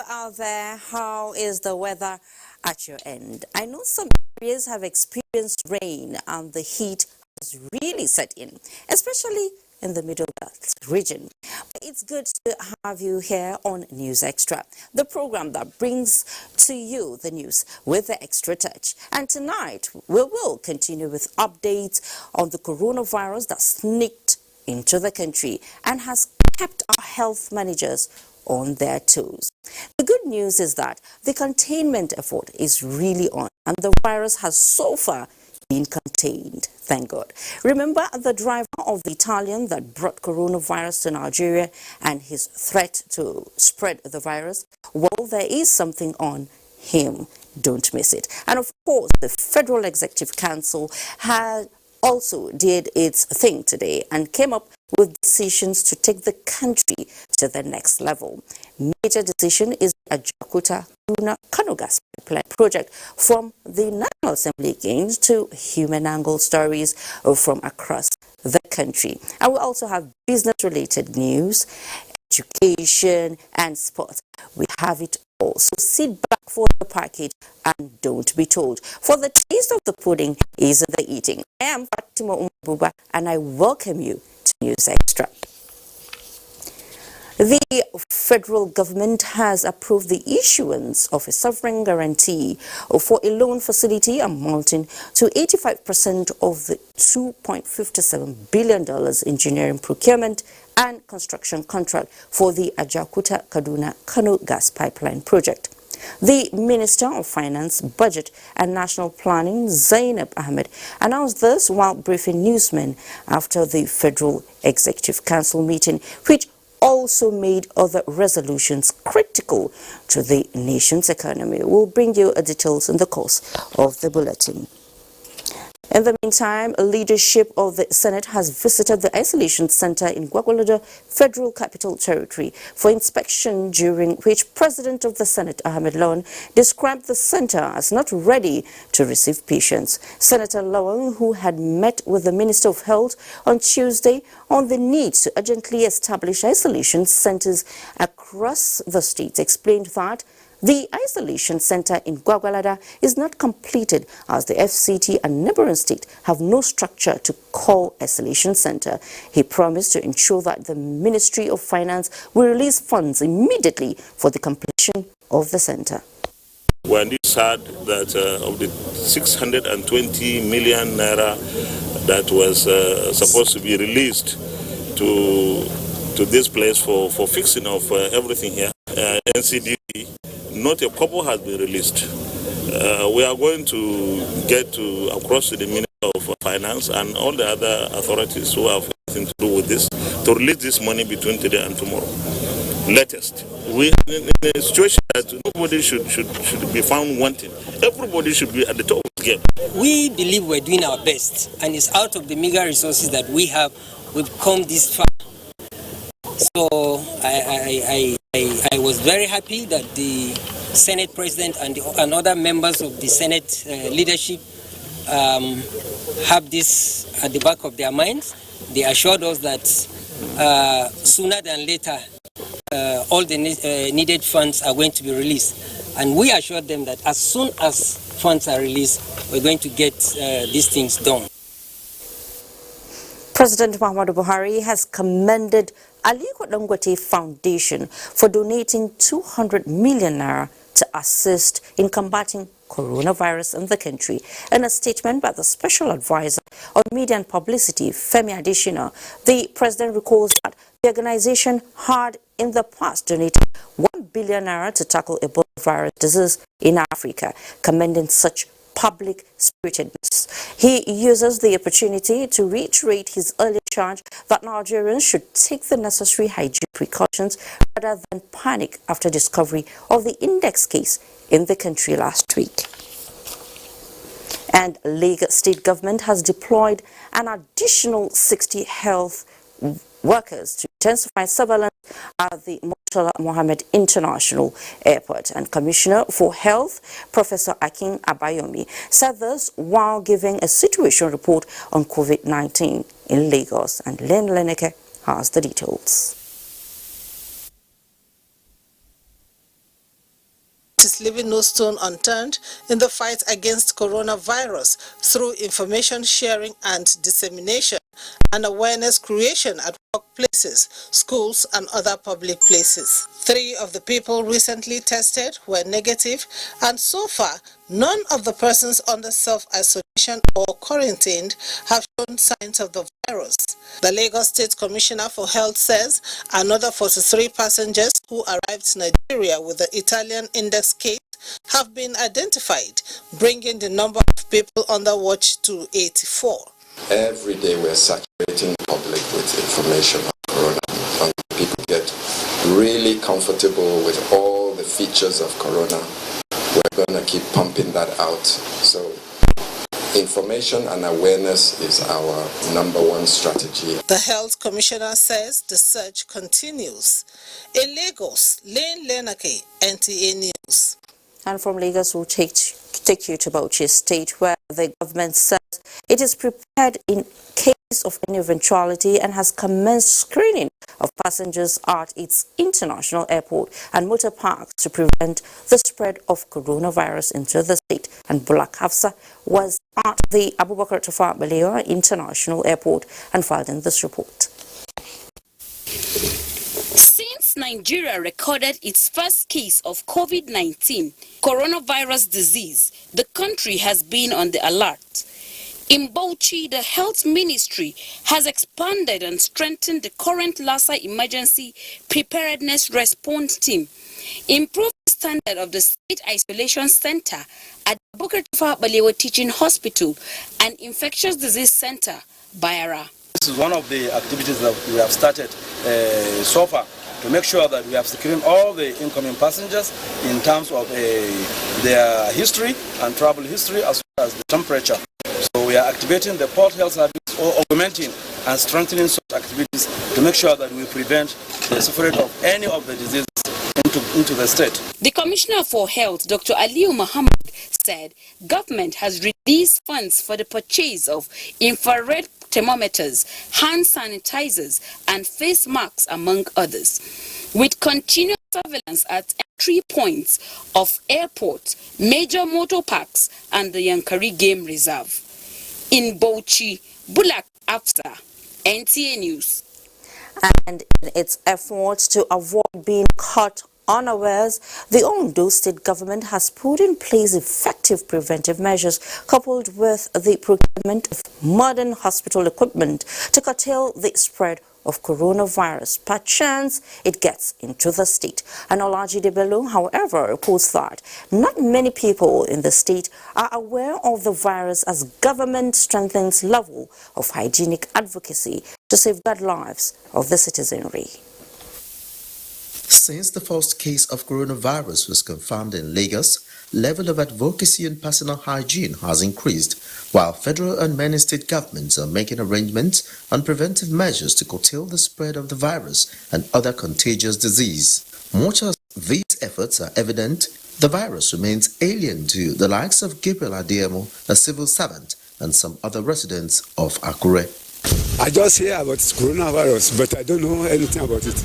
out there, how is the weather at your end? I know some areas have experienced rain and the heat has really set in, especially in the Middle Belt region. It's good to have you here on Newsextra, the program that brings to you the news with the extra touch. And tonight, we will continue with updates on the coronavirus that sneaked into the country and has kept our health managers on their toes. The good news is that the containment effort is really on and the virus has so far been contained, thank God. Remember the driver of the Italian that brought coronavirus to Nigeria and his threat to spread the virus? Well, there is something on him. Don't miss it. And of course, the Federal Executive Council has also did its thing today and came up with decisions to take the country to the next level. Major decision is the Abuja Kano gas pipeline project from the National Assembly Games to human angle stories from across the country. And we also have business-related news, education and sports. We have it all. So sit back for the package and don't be told. For the taste of the pudding is in the eating. I am Fatima Umbuba and I welcome you to Newsextra. The federal government has approved the issuance of a sovereign guarantee for a loan facility amounting to 85% of the $2.57 billion engineering procurement and construction contract for the Ajaokuta-Kaduna Kano gas pipeline project. The Minister of Finance, Budget and National Planning, Zainab Ahmed, announced this while briefing newsmen after the Federal Executive Council meeting, which also made other resolutions critical to the nation's economy. We'll bring you details in the course of the bulletin. In the meantime, leadership of the Senate has visited the isolation center in Gwagwalada, Federal Capital Territory, for inspection, during which President of the Senate, Ahmed Lawan, described the center as not ready to receive patients. Senator Lawan, who had met with the Minister of Health on Tuesday on the need to urgently establish isolation centers across the state, explained that the isolation center in Gwagwalada is not completed as the FCT and neighboring state have no structure to call isolation center. He promised to ensure that the Ministry of Finance will release funds immediately for the completion of the center. We're indeed sad that of the 620 million naira that was supposed to be released to this place for fixing of everything here, NCD, not a couple has been released. We are going to get across to the Minister of Finance and all the other authorities who have anything to do with this to release this money between today and tomorrow. Latest. We are in a situation that nobody should be found wanting. Everybody should be at the top of the game. We believe we're doing our best, and it's out of the meager resources that we have, we've come this far. So I was very happy that the Senate President and other members of the Senate leadership have this at the back of their minds. They assured us that sooner than later all the needed funds are going to be released. And we assured them that as soon as funds are released, we're going to get these things done. President Muhammadu Buhari has commended Aliko Dangote Foundation for donating 200 million naira to assist in combating coronavirus in the country. In a statement by the Special Advisor on Media and Publicity, Femi Adesina, the president recalls that the organization had in the past donated 1 billion naira to tackle Ebola virus disease in Africa, commending such public spiritedness. He uses the opportunity to reiterate his earlier charge that Nigerians should take the necessary hygiene precautions rather than panic after discovery of the index case in the country last week. And Lagos State Government has deployed an additional 60 health workers to intensify surveillance at the Murtala Mohammed International Airport. And Commissioner for Health, Professor Akin Abayomi, said this while giving a situation report on COVID-19 in Lagos. And Len Leneke has the details. is leaving no stone unturned in the fight against coronavirus through information sharing and dissemination and awareness creation at workplaces, schools, and other public places. 3 of the people recently tested were negative, and so far, none of the persons under self-isolation or quarantined have shown signs of the virus. The Lagos State Commissioner for Health says another 43 passengers who arrived in Nigeria with the Italian index case have been identified, bringing the number of people under watch to 84. Every day we're saturating the public with information on corona, and people get really comfortable with all the features of corona. We're going to keep pumping that out. So information and awareness is our #1 strategy. The Health Commissioner says the search continues. In Lagos, Lane Lenake, NTA News. And from Lagos, we'll take you to Bauchi State, where the government says it is prepared in case of any eventuality and has commenced screening of passengers at its international airport and motor parks to prevent the spread of coronavirus into the state. And Bulak Hafsa was at the Abubakar Tafawa Balewa International Airport and filed in this report. Since Nigeria recorded its first case of COVID-19 coronavirus disease, the country has been on the alert. In Bauchi, the Health Ministry has expanded and strengthened the current Lassa Emergency Preparedness Response Team, improved the standard of the State Isolation Center at the Abubakar Tafawa Balewa Teaching Hospital and Infectious Disease Center, Bayara. This is one of the activities that we have started so far to make sure that we have secured all the incoming passengers in terms of their history and travel history as well as the temperature. So we are activating the Port Health Service, or augmenting and strengthening such activities to make sure that we prevent the spread of any of the diseases into the state. The Commissioner for Health, Dr. Aliyu Muhammad, said government has released funds for the purchase of infrared thermometers, hand sanitizers, and face masks, among others, with continuous surveillance at entry points of airports, major motor parks, and the Yankari Game Reserve. In Bauchi, Bulak Hafsa, NTA News. And in its efforts to avoid being caught unawares, the Ondo State government has put in place effective preventive measures coupled with the procurement of modern hospital equipment to curtail the spread of coronavirus. Perchance it gets into the state. And Olajide Bello, however, reports that not many people in the state are aware of the virus as government strengthens level of hygienic advocacy to safeguard lives of the citizenry. Since the first case of coronavirus was confirmed in Lagos, level of advocacy on personal hygiene has increased, while federal and many state governments are making arrangements on preventive measures to curtail the spread of the virus and other contagious disease. Much as these efforts are evident, the virus remains alien to the likes of Gabriel Adeyemo, a civil servant, and some other residents of Akure. I just hear about coronavirus, but I don't know anything about it.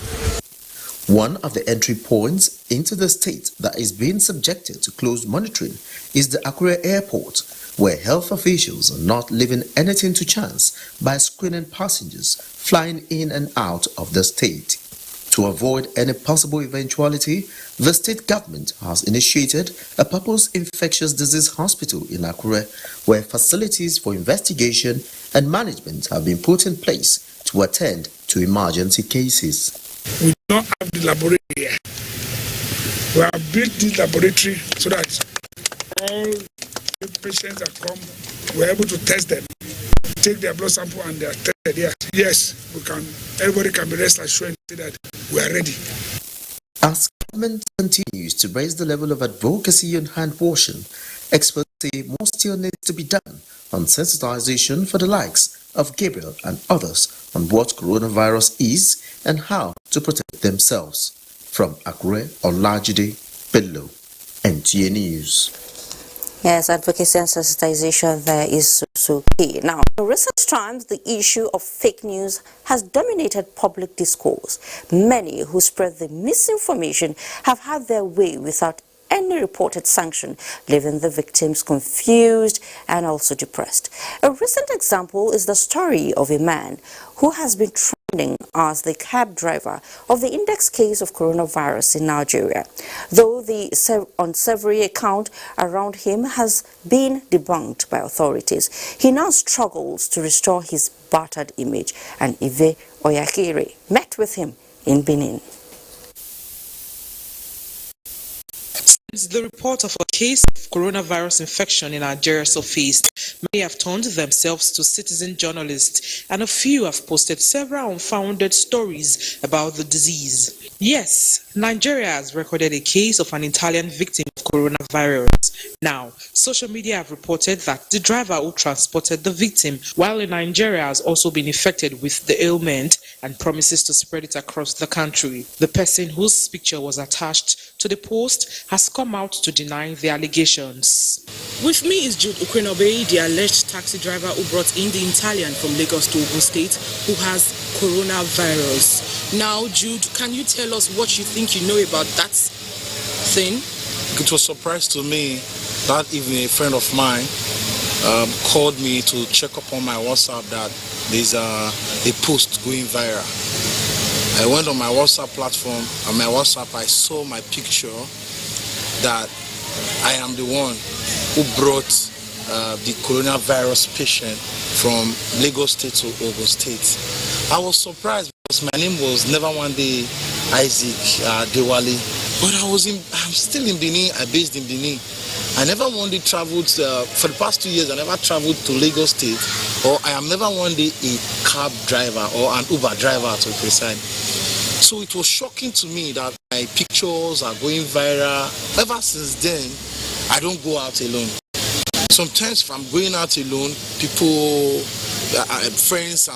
One of the entry points into the state that is being subjected to close monitoring is the Akure Airport, where health officials are not leaving anything to chance by screening passengers flying in and out of the state. To avoid any possible eventuality, the state government has initiated a purpose infectious disease hospital in Akure, where facilities for investigation and management have been put in place to attend to emergency cases. We don't have the laboratory here. We have built this laboratory so that all the patients that come, we're able to test them, take their blood sample and they are tested here. Yes, we can. Everybody can be rest assured that we are ready. As government continues to raise the level of advocacy on hand washing, experts say more still needs to be done on sensitization for the likes of Gabriel and others on what coronavirus is and how to protect themselves. From Akure, Olajide Bello, NTA News. Yes, advocacy and sensitization there is so key. Now, in recent times, the issue of fake news has dominated public discourse. Many who spread the misinformation have had their way without any reported sanction, leaving the victims confused and also depressed. A recent example is the story of a man who has been trending as the cab driver of the index case of coronavirus in Nigeria. Though the unsavory account around him has been debunked by authorities, he now struggles to restore his battered image, and Ive Oyakire met with him in Benin. Since the report of a case of coronavirus infection in Nigeria surfaced, many have turned themselves to citizen journalists, and a few have posted several unfounded stories about the disease. Yes, Nigeria has recorded a case of an Italian victim of coronavirus. Now, social media have reported that the driver who transported the victim while in Nigeria has also been infected with the ailment and promises to spread it across the country. The person whose picture was attached to the post has come out to deny the allegations. With me is Jude Ukwenobe, the alleged taxi driver who brought in the Italian from Lagos to Ogun State who has coronavirus. Now, Jude, can you tell us what you think you know about that thing? It was a surprise to me that evening. A friend of mine called me to check up on my WhatsApp that there's a post going viral. I went on my WhatsApp platform. On my WhatsApp, I saw my picture that I am the one who brought the coronavirus patient from Lagos State to Ogun State. I was surprised because my name was never one day Isaac Dewali, but I'm still in Benin. I based in Benin. I never one day traveled for the past 2 years. I never traveled to Lagos State, or I am never one day a cab driver or an Uber driver to be precise. So it was shocking to me that my pictures are going viral. Ever since then, I don't go out alone. Sometimes if I'm going out alone, people, friends,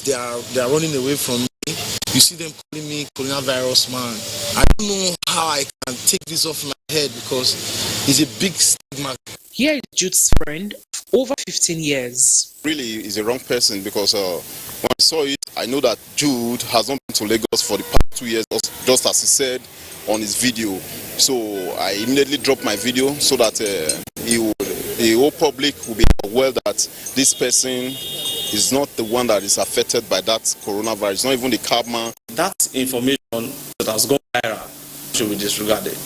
they are running away from me. You see them calling me coronavirus man. I don't know how I can take this off my head because it's a big stigma. Here is Jude's friend of over 15 years. Really is a wrong person because when I saw it, I know that Jude has not been to Lagos for the past 2 years, just as he said on his video. So I immediately dropped my video so that the whole public will be aware that this person is not the one that is affected by that coronavirus, not even the cabman. That information that has gone viral should be disregarded.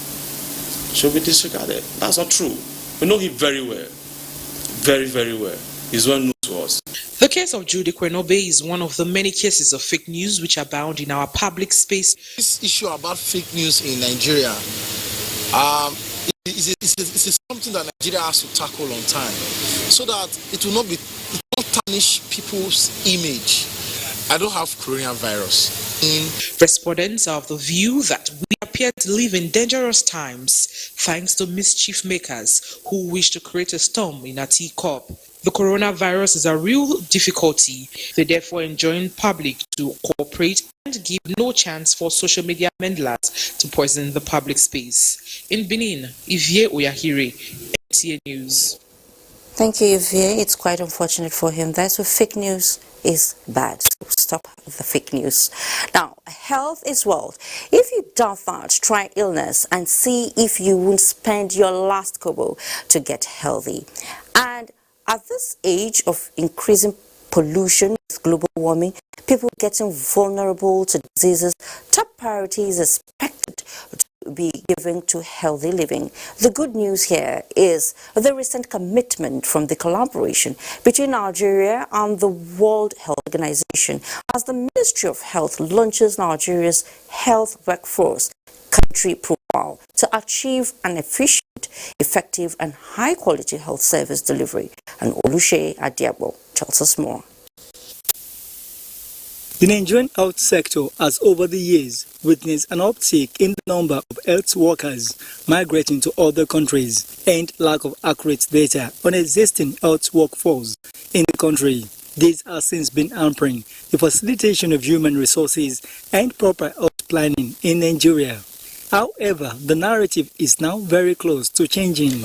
Should be disregarded. That's not true. We know him very well. Very, very well. He's well known to us. The case of Jude Ukwenobe is one of the many cases of fake news which abound in our public space. This issue about fake news in Nigeria, it's something that Nigeria has to tackle on time, so that it will not tarnish people's image. I don't have coronavirus. Respondents are of the view that we appear to live in dangerous times thanks to mischief makers who wish to create a storm in a teacup. The coronavirus is a real difficulty. They therefore enjoin public to cooperate and give no chance for social media meddlers to poison the public space. In Benin, Ivie Oyahire, NTA News. Thank you, Ivie. It's quite unfortunate for him. That's what fake news is bad. So stop the fake news. Now, health is wealth. If you doubt that, try illness and see if you won't spend your last kobo to get healthy. And at this age of increasing pollution with global warming, people getting vulnerable to diseases, top priority is expected to be given to healthy living. The good news here is the recent commitment from the collaboration between Nigeria and the World Health Organization as the Ministry of Health launches Nigeria's health workforce country profile to achieve an efficient, effective and high-quality health service delivery. And Olushe Adiabo tells us more. The Nigerian health sector has over the years witnessed an uptick in the number of health workers migrating to other countries and lack of accurate data on existing health workforce in the country. This has since been hampering the facilitation of human resources and proper health planning in Nigeria. However, the narrative is now very close to changing.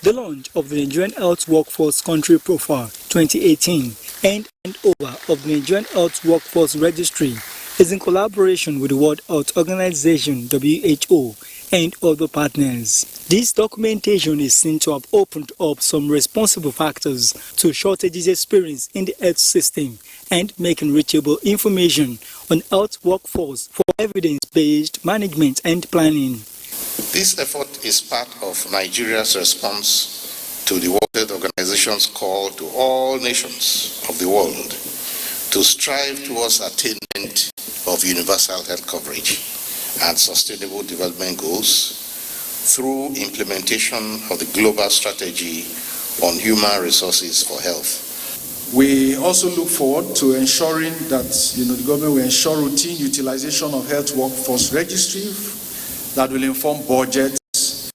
The launch of the Nigerian Health Workforce Country Profile 2018 and handover of the Nigerian Health Workforce Registry is in collaboration with the World Health Organization (WHO) and other partners. This documentation is seen to have opened up some responsible factors to shortages experienced in the health system and making reachable information on health workforce for evidence-based management and planning. This effort is part of Nigeria's response to the World Health Organization's call to all nations of the world to strive towards attainment of universal health coverage and sustainable development goals through implementation of the global strategy on human resources for health. We also look forward to ensuring that the government will ensure routine utilization of health workforce registry that will inform budgets,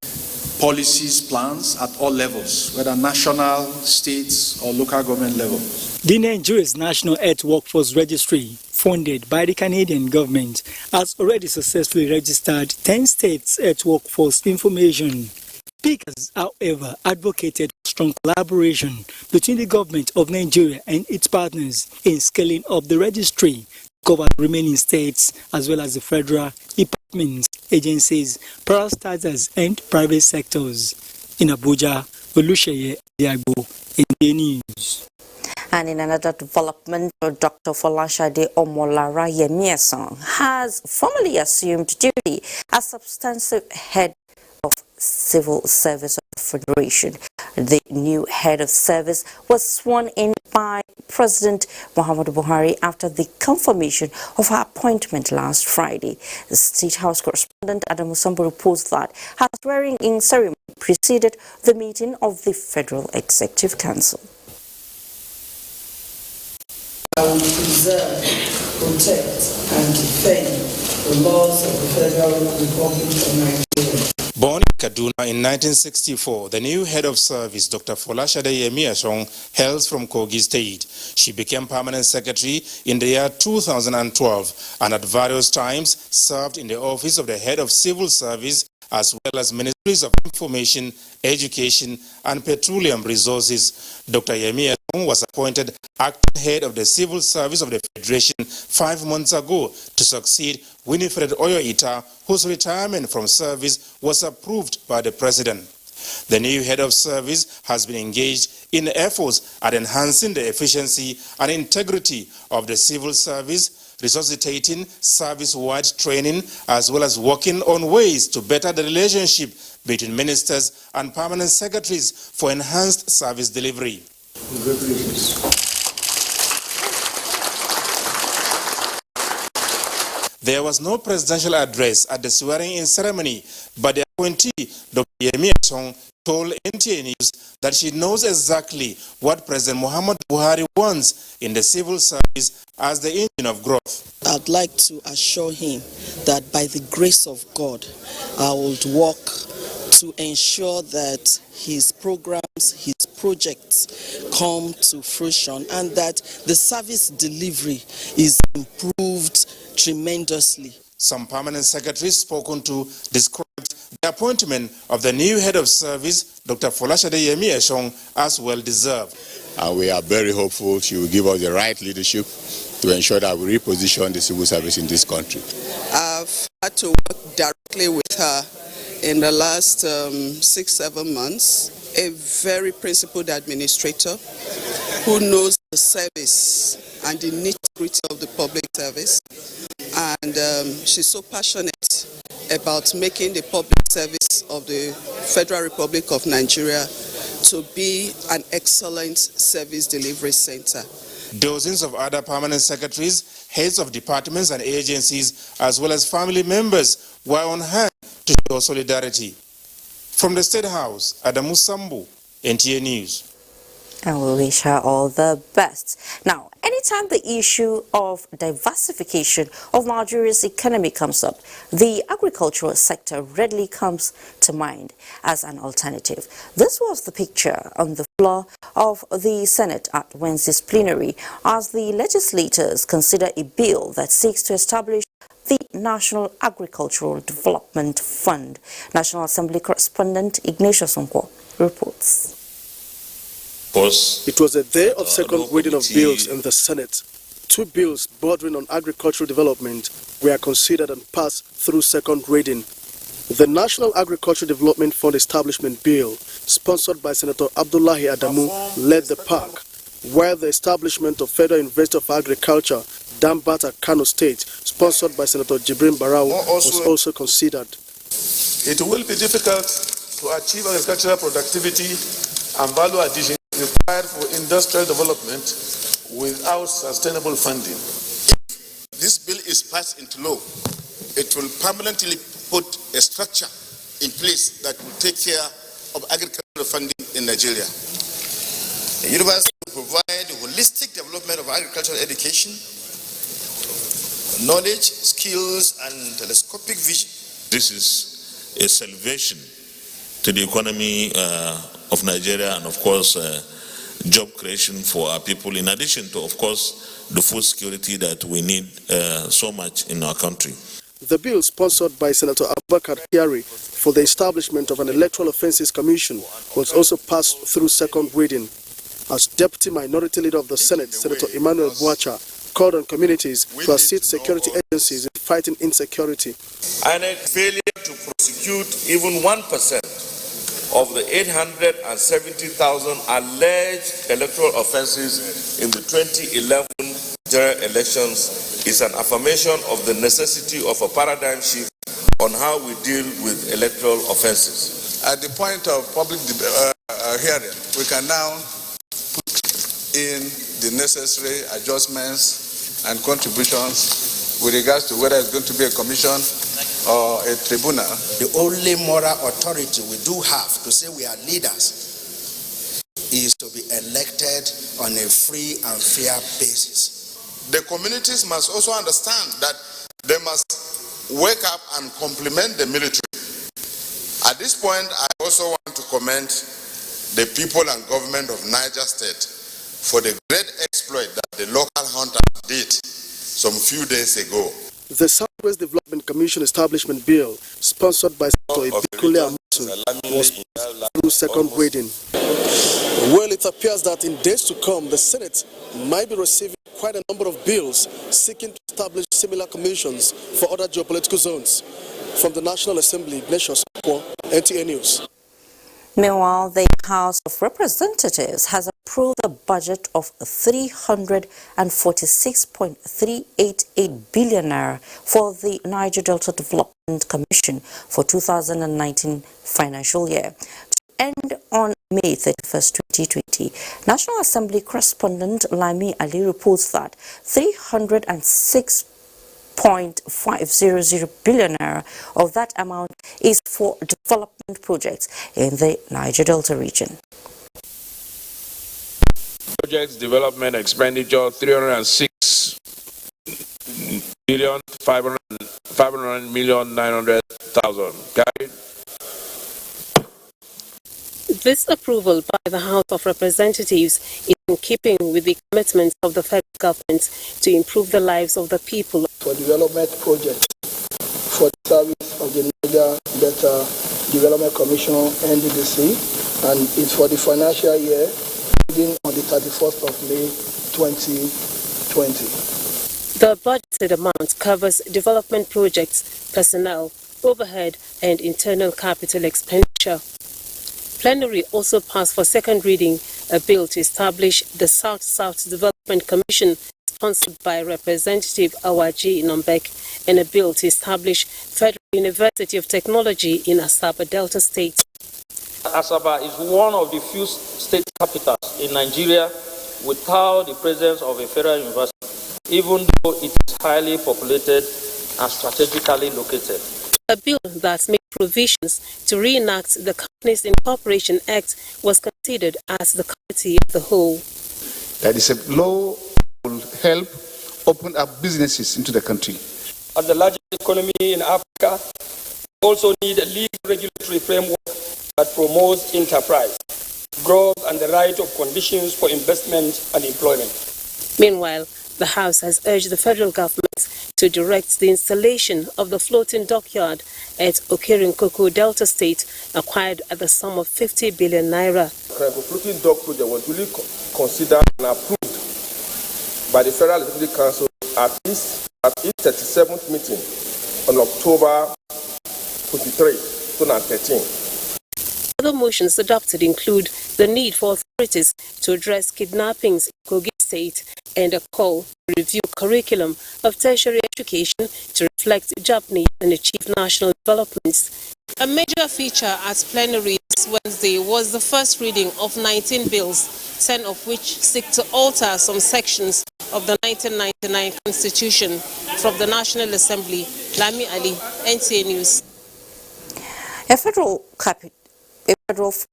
policies, plans at all levels, whether national, states, or local government level. The Nigeria's National Health Workforce Registry, funded by the Canadian government, has already successfully registered 10 states' health workforce information. Speakers, however, advocated strong collaboration between the government of Nigeria and its partners in scaling up the registry to cover the remaining states as well as the federal departments, agencies, parastatals and private sectors. In Abuja, Olusheye Diagbo, India News. And in another development, Dr. Folashade Omolara Yemieson has formally assumed duty as substantive head of Civil Service of the Federation. The new head of service was sworn in by President Muhammadu Buhari after the confirmation of her appointment last Friday. The State House correspondent Adamu Sambu reports that her swearing-in ceremony preceded the meeting of the Federal Executive Council. I will preserve, protect, and defend the laws of the Federal Republic of Nigeria. Born in Kaduna in 1964, the new head of service, Dr. Folashade Yemieson, hails from Kogi State. She became permanent secretary in the year 2012 and at various times served in the office of the head of civil service as well as ministries of information, education, and petroleum resources. Dr. Yemieson was appointed acting head of the civil service of the Federation 5 months ago to succeed Winifred Oyoita, whose retirement from service was approved by the president. The new head of service has been engaged in efforts at enhancing the efficiency and integrity of the civil service, resuscitating service-wide training, as well as working on ways to better the relationship between ministers and permanent secretaries for enhanced service delivery. Congratulations. There was no presidential address at the swearing-in ceremony, but the appointee, Dr. Yemieson, told NTA News that she knows exactly what President Muhammadu Buhari wants in the civil service as the engine of growth. I'd like to assure him that by the grace of God, I will work to ensure that his programs, his projects come to fruition and that the service delivery is improved tremendously. Some permanent secretaries spoken to described the appointment of the new head of service, Dr. Folashade Yemieson, as well deserved. We are very hopeful she will give us the right leadership to ensure that we reposition the civil service in this country. I've had to work directly with her in the last 6-7 months. A very principled administrator who knows the service and the nitty-gritty of the public service. And she's so passionate about making the public service of the Federal Republic of Nigeria to be an excellent service delivery center. Dozens of other permanent secretaries, heads of departments and agencies, as well as family members were on hand to show solidarity. From the State House, Adamu Sambu, NTA News. And we wish her all the best. Now, anytime the issue of diversification of Nigeria's economy comes up, the agricultural sector readily comes to mind as an alternative. This was the picture on the floor of the Senate at Wednesday's plenary as the legislators consider a bill that seeks to establish the National Agricultural Development Fund. National Assembly correspondent Ignatius Nkwo reports. It was a day of second reading of bills in the Senate. 2 bills bordering on agricultural development were considered and passed through second reading. The National Agricultural Development Fund Establishment Bill, sponsored by Senator Abdullahi Adamu, led the pack, while the establishment of Federal University of Agriculture, Dambata, Kano State, sponsored by Senator Jibrin Barau, was also considered. It will be difficult to achieve agricultural productivity and value addition required for industrial development without sustainable funding. If this bill is passed into law, it will permanently put a structure in place that will take care of agricultural funding in Nigeria. The university will provide holistic development of agricultural education, knowledge, skills, and telescopic vision. This is a salvation to the economy of Nigeria and, of course, job creation for our people, in addition to, of course, the food security that we need so much in our country. The bill, sponsored by Senator Abubakar Kyari for the establishment of an Electoral Offences Commission, was also passed through second reading. As Deputy Minority Leader of the Senate, Senator Emmanuel Buacha called on communities to assist security agencies in fighting insecurity. INEC failure to prosecute even 1% of the 870,000 alleged electoral offences in the 2011 general elections is an affirmation of the necessity of a paradigm shift on how we deal with electoral offences. At the point of public hearing, we can now put in the necessary adjustments and contributions with regards to whether it's going to be a commission or a tribunal. The only moral authority we do have to say we are leaders is to be elected on a free and fair basis. The communities must also understand that they must wake up and compliment the military. At this point, I also want to commend the people and government of Niger State for the great exploit that the local hunters did some few days ago. The Southwest Development Commission Establishment Bill, sponsored by Senator Ibikule Amusu, was through second reading. Well, it appears that in days to come, the Senate might be receiving quite a number of bills seeking to establish similar commissions for other geopolitical zones. From the National Assembly, Ignatius Okwo, NTA News. Meanwhile, the House of Representatives has approved a budget of 346.388 billion naira for the Niger Delta Development Commission for 2019 financial year. To end on May 31st, 2020, National Assembly correspondent Lami Ali reports that 306.500 billion naira of that amount is for development projects in the Niger Delta region. Projects development expenditure 306 billion 500 million 900,000. Carried. This approval by the House of Representatives is in keeping with the commitments of the federal government to improve the lives of the people. For development projects for the service of the Niger Delta Development Commission, NDDC, and it's for the financial year ending on the 31st of May 2020. The budgeted amount covers development projects, personnel, overhead, and internal capital expenditure. Plenary also passed for second reading a bill to establish the South-South Development Commission, sponsored by Representative Awaji Nombek, and a bill to establish Federal University of Technology in Asaba Delta State. Asaba is one of the few state capitals in Nigeria without the presence of a federal university, even though it is highly populated and strategically located. A bill that made provisions to reenact the Companies Incorporation Act was considered as the committee of the whole. That is a law that will help open up businesses into the country. As the largest economy in Africa, we also need a legal regulatory framework that promotes enterprise, growth, and the right of conditions for investment and employment. Meanwhile, the House has urged the federal government to direct the installation of the floating dockyard at Okirinkoko Delta State, acquired at the sum of 50 billion naira. The floating dock project was really considered and approved by the Federal Executive Council at its 37th meeting on October 23, 2013. Other motions adopted include the need for authorities to address kidnappings in Kogi State and a call to review curriculum of tertiary education to reflect job needs and achieve national developments. A major feature at plenary this Wednesday was the first reading of 19 bills, 10 of which seek to alter some sections of the 1999 Constitution. From the National Assembly, Lami Ali, NTA News. A federal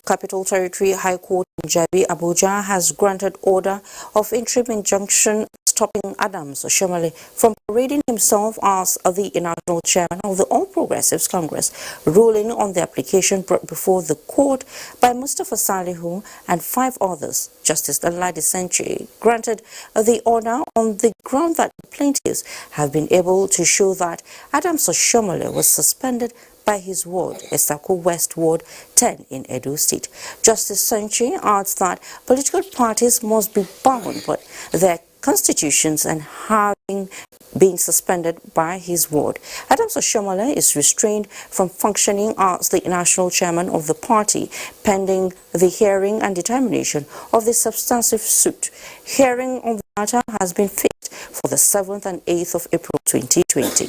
Capital Territory High Court in Jabi, Abuja, has granted order of interim injunction stopping Adams Oshomole from parading himself as the inaugural chairman of the All Progressives Congress, ruling on the application brought before the court by Mustafa Salihu and 5 others. Justice Danladi Senchi granted the order on the ground that the plaintiffs have been able to show that Adams Oshomole was suspended by his ward, Estako West Ward 10 in Edo State. Justice Senchi adds that political parties must be bound by their constitutions and having been suspended by his ward. Adams Oshomole is restrained from functioning as the national chairman of the party pending the hearing and determination of the substantive suit. Hearing on the matter has been fixed for the 7th and 8th of April 2020.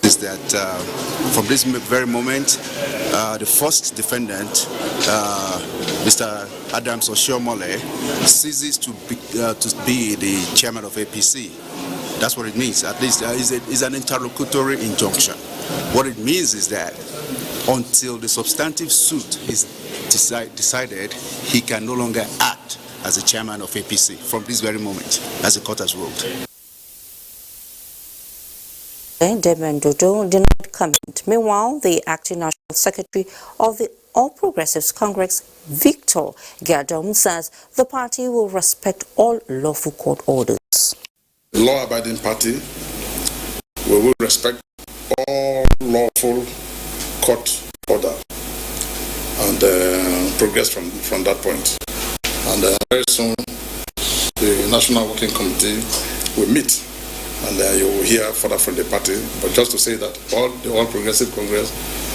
Is that from this very moment, the first defendant, Mr. Adams Oshomole, ceases to be the chairman of APC. That's what it means. At least it's an interlocutory injunction. What it means is that until the substantive suit is decided, he can no longer act as the chairman of APC from this very moment, as the court has ruled. Deben Dodo did not comment. Meanwhile, the acting national secretary of the All Progressives Congress, Victor Gadom, says the party will respect all lawful court orders. Law-abiding party, we will respect all lawful court order and progress from that point. And very soon, the National Working Committee will meet. And you will hear further from the party. But just to say that the All Progressive Congress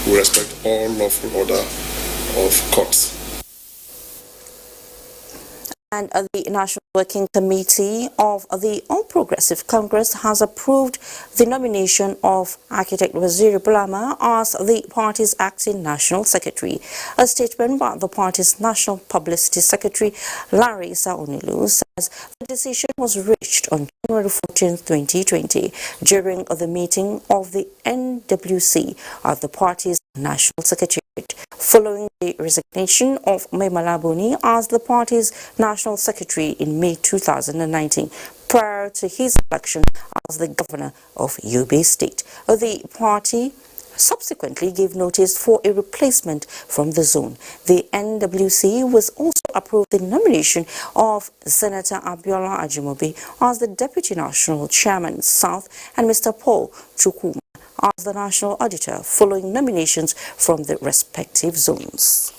will respect all lawful order of courts. And the National Working Committee of the All Progressive Congress has approved the nomination of Architect Waziri Bulama as the party's acting national secretary. A statement by the party's national publicity secretary, Larry Saonilu, says the decision was reached on January 14, 2020, during the meeting of the NWC at the party's national secretariat, following the resignation of Maimalabuni as the party's national secretary in May 2019, prior to his election as the governor of Yobe State. The party subsequently gave notice for a replacement from the zone. The NWC was also approved the nomination of Senator Abiola Ajimobi as the Deputy National Chairman South and Mr. Paul Chukwuma as the National Auditor, following nominations from the respective zones.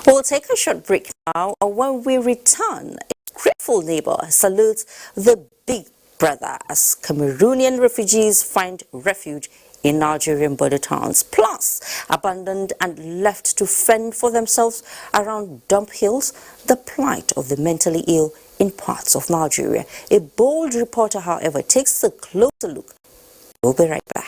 We'll take a short break now. When we return, a grateful neighbor salutes the big brother as Cameroonian refugees find refuge in Nigerian border towns, plus abandoned and left to fend for themselves around dump hills, the plight of the mentally ill in parts of Nigeria. A bold reporter, however, takes a closer look. We'll be right back.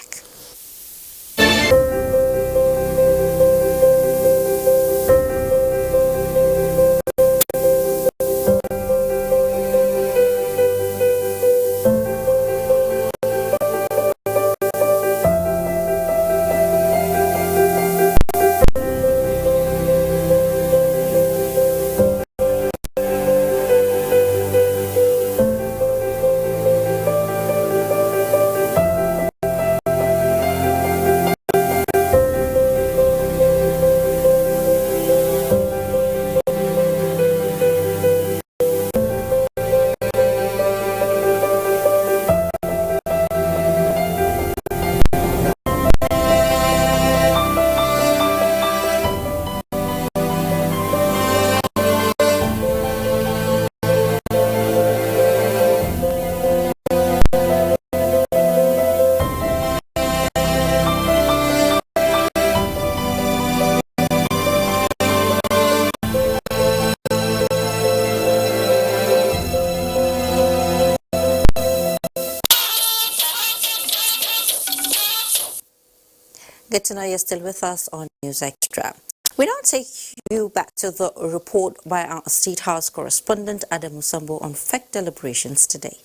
Good to know you're still with us on Newsextra. We now take you back to the report by our State House correspondent Adam Musambo on FEC deliberations today.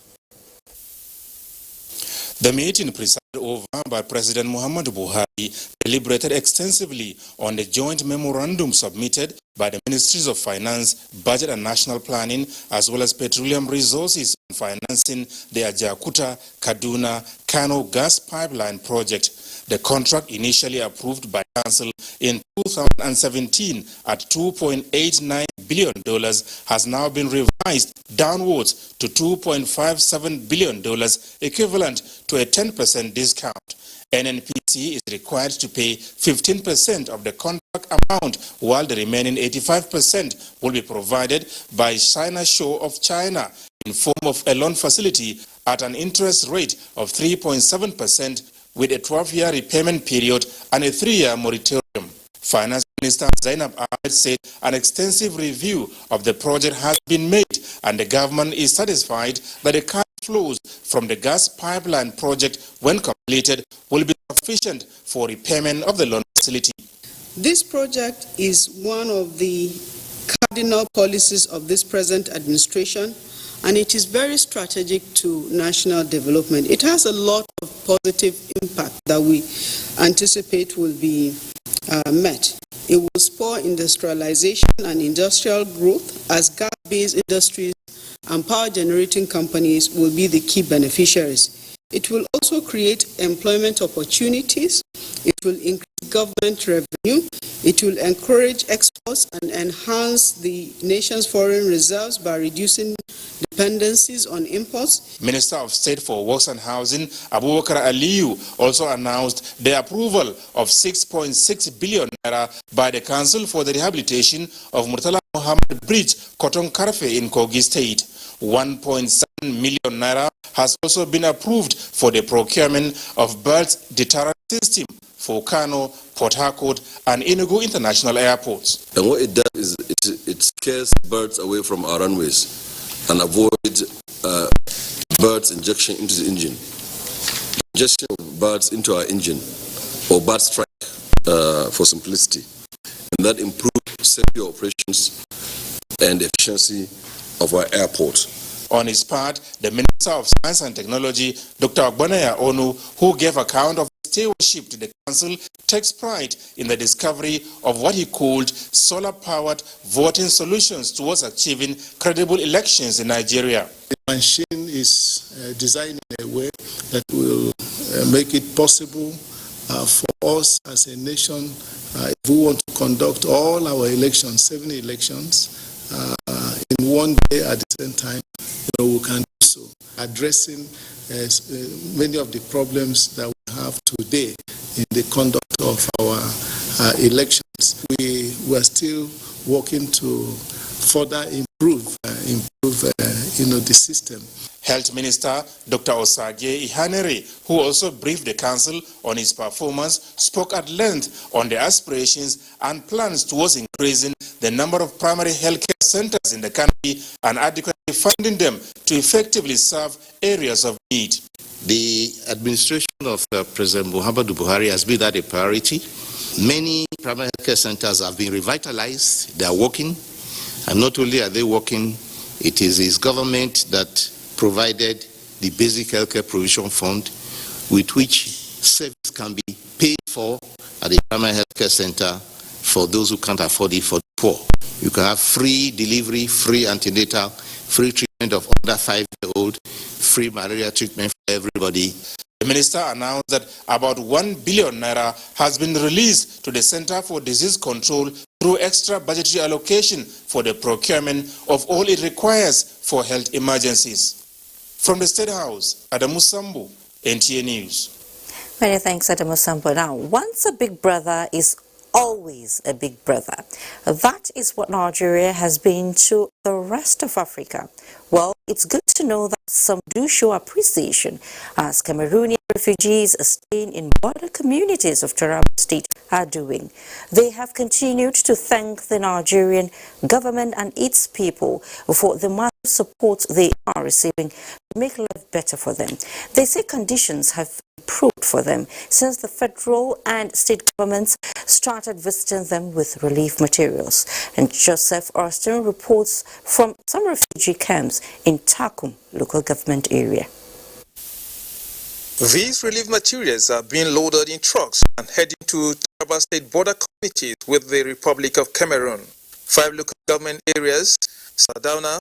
The meeting presided over by President Muhammadu Buhari deliberated extensively on the joint memorandum submitted by the Ministries of Finance, Budget and National Planning, as well as Petroleum Resources on financing the Ajaokuta-Kaduna-Kano gas pipeline project. The contract, initially approved by Council in 2017 at $2.89 billion, has now been revised downwards to $2.57 billion, equivalent to a 10% discount. NNPC is required to pay 15% of the contract amount, while the remaining 85% will be provided by China Shore of China in form of a loan facility at an interest rate of 3.7%, with a 12-year repayment period and a 3-year moratorium. Finance Minister Zainab Ahmed said an extensive review of the project has been made, and the government is satisfied that the cash flows from the gas pipeline project, when completed, will be sufficient for repayment of the loan facility. This project is one of the cardinal policies of this present administration, and it is very strategic to national development. It has a lot of positive impact that we anticipate will be met. It will spur industrialization and industrial growth, as gas-based industries and power-generating companies will be the key beneficiaries. It will also create employment opportunities. It will increase government revenue. It will encourage exports and enhance the nation's foreign reserves by reducing dependencies on imports. Minister of State for Works and Housing, Abubakar Aliyu, also announced the approval of 6.6 billion naira by the Council for the Rehabilitation of Murtala Muhammad Bridge, Cotton Karfe in Kogi State. 1.7 million naira has also been approved for the procurement of bird deterrent system for Kano, Port Harcourt and Enugu international airports. And what it does is it scares birds away from our runways and avoid birds injection into the engine. Injection of birds into our engine, or bird strike for simplicity, and that improves safety operations and efficiency of our airport. On his part, the Minister of Science and Technology, Dr. Agbanaya Onu, who gave account of his stewardship to the Council, takes pride in the discovery of what he called solar-powered voting solutions towards achieving credible elections in Nigeria. The machine is designed in a way that will make it possible for us as a nation, if we want to conduct all our elections, 7 elections, in one day at the same time, we can do so, addressing many of the problems that we have today in the conduct of our elections. We are still working to further improve the system. Health Minister Dr. Osage Ihanere, who also briefed the Council on his performance, spoke at length on the aspirations and plans towards increasing the number of primary healthcare centers in the country and adequately funding them to effectively serve areas of need. The administration of President Muhammadu Buhari has made that a priority. Many primary healthcare centers have been revitalized. They are working. And not only are they working, it is his government that provided the basic healthcare provision fund, with which service can be paid for at the primary healthcare center for those who can't afford it for the poor. You can have free delivery, free antenatal, free treatment of under 5-year-old, free malaria treatment for everybody. The minister announced that about 1 billion naira has been released to the Center for Disease Control through extra budgetary allocation for the procurement of all it requires for health emergencies. From the State House, Adamu Sambu, NTA News. Many thanks, Adamu Sambu. Now, once a big brother is always a big brother. That is what Nigeria has been to the rest of Africa. Well, it's good to know that some do show appreciation as Cameroonian refugees staying in border communities of Taraba State are doing. They have continued to thank the Nigerian government and its people for the massive support they are receiving to make life better for them. They say conditions have improved for them since the federal and state governments started visiting them with relief materials. And Joseph Austin reports from some refugee camps in Takum local government area. These relief materials are being loaded in trucks and heading to Taraba State border communities with the Republic of Cameroon. 5 local government areas, Sadauna,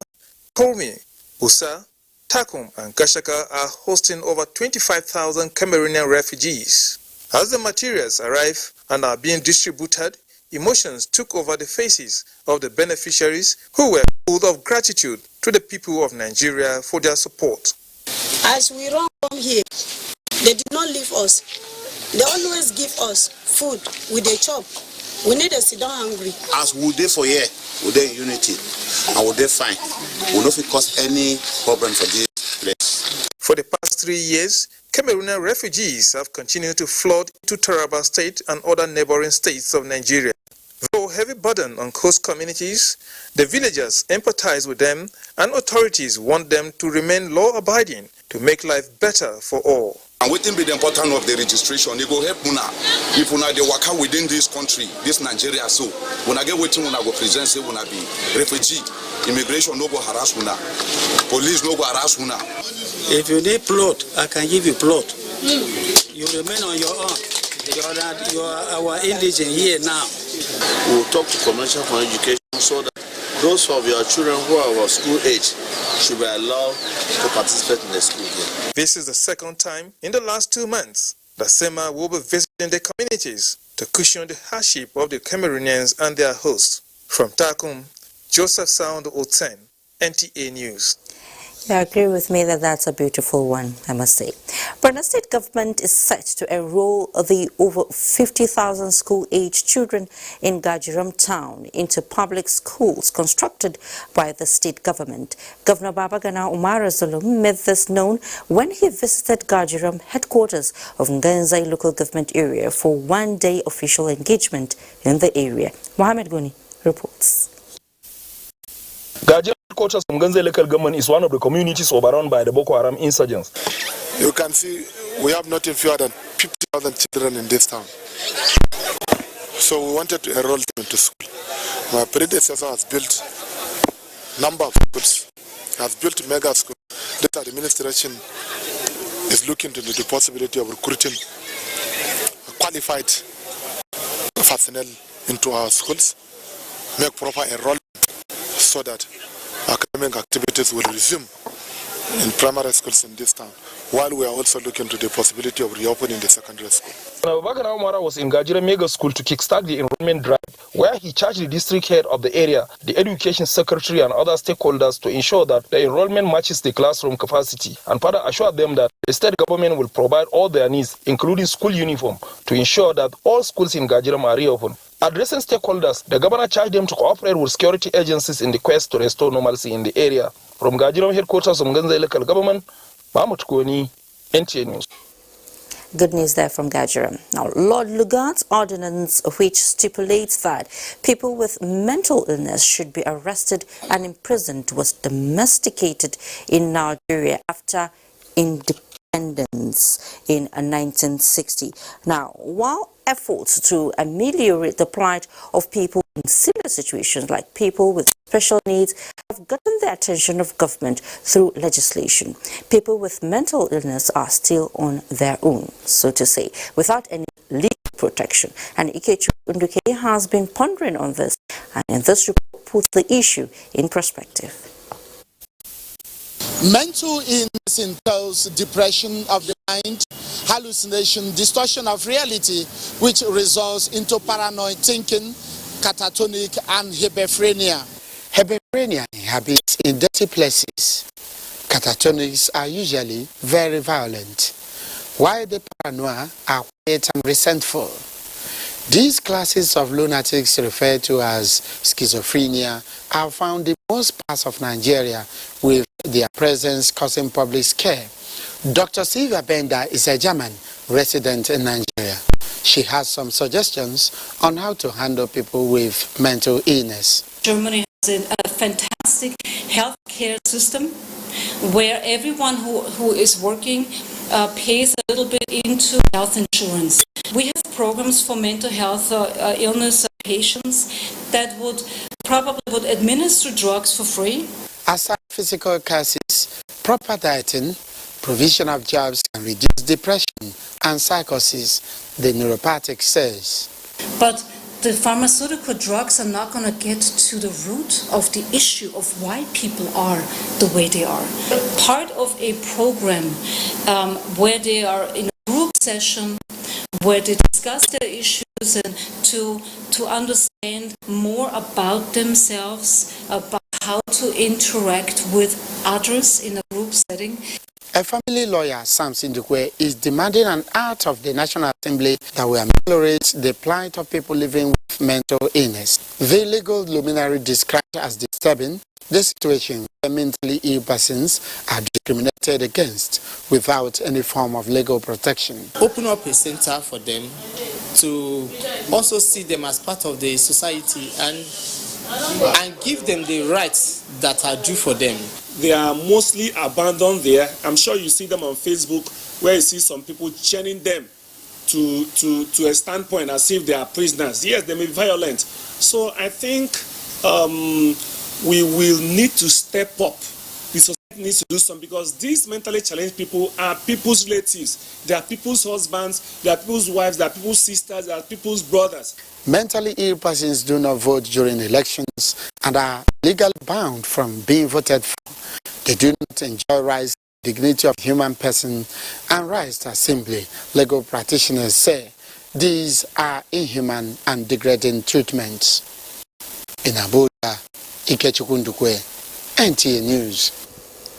Komi, Usa, Takum and Gashaka are hosting over 25,000 Cameroonian refugees. As the materials arrive and are being distributed, emotions took over the faces of the beneficiaries who were full of gratitude to the people of Nigeria for their support. As we run from here, they did not leave us. They always give us food with a chop. We need to sit down hungry. As we dey for here, we dey in unity, and we dey fine. We don't cause any problem for this place. For the past 3 years, Cameroonian refugees have continued to flood into Taraba State and other neighboring states of Nigeria. Though heavy burden on coast communities, the villagers empathize with them and authorities want them to remain law-abiding to make life better for all. And waiting be the importance of the registration. It go help una. If una dey waka within this country, this Nigeria, so when I get waiting, una go present say una be refugee. Immigration no go harass una. Police no go harass una. If you need plot, I can give you plot. You remain on your own. You are our indigent here now. We will talk to Commission for Education so that those of your children who are of school age should be allowed to participate in the school year. This is the second time in the last 2 months that SEMA will be visiting the communities to cushion the hardship of the Cameroonians and their hosts. From Takum, Joseph Sound Oten, NTA News. You agree with me that that's a beautiful one, I must say. Borno State government is set to enroll the over 50,000 school-age children in Gajiram town into public schools constructed by the state government. Governor Babagana Umar Zulum made this known when he visited Gajiram headquarters of Nganzai local government area for one-day official engagement in the area. Mohamed Goni reports. Gajiram headquarters of Nganzai local government is one of the communities overrun by the Boko Haram insurgents. You can see we have nothing fewer than 50,000 children in this town. So we wanted to enroll them into school. My predecessor has built number of schools, has built mega schools. This administration is looking to the possibility of recruiting qualified personnel into our schools, make proper enrollment so that academic activities will resume in primary schools in this town, while we are also looking to the possibility of reopening the secondary school. Babagana Umara was in Gajira Mega School to kickstart the enrollment drive, where he charged the district head of the area, the education secretary and other stakeholders to ensure that the enrollment matches the classroom capacity, and further assured them that the state government will provide all their needs, including school uniform, to ensure that all schools in Gajiram are reopened. Addressing stakeholders, the governor charged them to cooperate with security agencies in the quest to restore normalcy in the area. From Gajiram headquarters of Nganzai local government, Mahmoud Koni, NTA News. Good news there from Gajiram. Now, Lord Lugard's ordinance, which stipulates that people with mental illness should be arrested and imprisoned, was domesticated in Nigeria after independence in 1960. Now, while efforts to ameliorate the plight of people in similar situations like people with special needs have gotten the attention of government through legislation, people with mental illness are still on their own, so to say, without any legal protection. And Ikechu Unduke has been pondering on this, and in this report puts the issue in perspective. Mental illness entails depression of the mind, hallucination, distortion of reality, which results into paranoid thinking, catatonic, and hyperphrenia. Hyperphrenia inhabits in dirty places. Catatonics are usually very violent, while the paranoia are quiet and resentful. These classes of lunatics, referred to as schizophrenia, are found in most parts of Nigeria, with their presence causing public scare. Dr. Sylvia Benda is a German resident in Nigeria. She has some suggestions on how to handle people with mental illness. Germany a fantastic healthcare system where everyone who is working pays a little bit into health insurance. We have programs for mental health illness patients that would probably administer drugs for free. Aside physical cases, proper dieting, provision of jobs can reduce depression and psychosis, the neuropathic says. But the pharmaceutical drugs are not going to get to the root of the issue of why people are the way they are. Part of a program where they are in a group session, where they discuss their issues and to understand more about themselves, about how to interact with others in a group setting. A family lawyer, Sam Sindukwe, is demanding an act of the National Assembly that will ameliorate the plight of people living with mental illness. The legal luminary described as disturbing the situation where mentally ill persons are discriminated against without any form of legal protection. Open up a center for them to also see them as part of the society and give them the rights that are due for them. They are mostly abandoned there. I'm sure you see them on Facebook where you see some people chaining them to a standpoint as if they are prisoners. Yes, they may be violent. So I think we will need to step up. The society needs to do something because these mentally challenged people are people's relatives. They are people's husbands, they are people's wives, they are people's sisters, they are people's brothers. Mentally ill persons do not vote during elections and are legally bound from being voted for. They do not enjoy rights, dignity of human person, and rights to assembly. Legal practitioners say these are inhuman and degrading treatments. In Abuja, Ikechukundukwe, NTA News.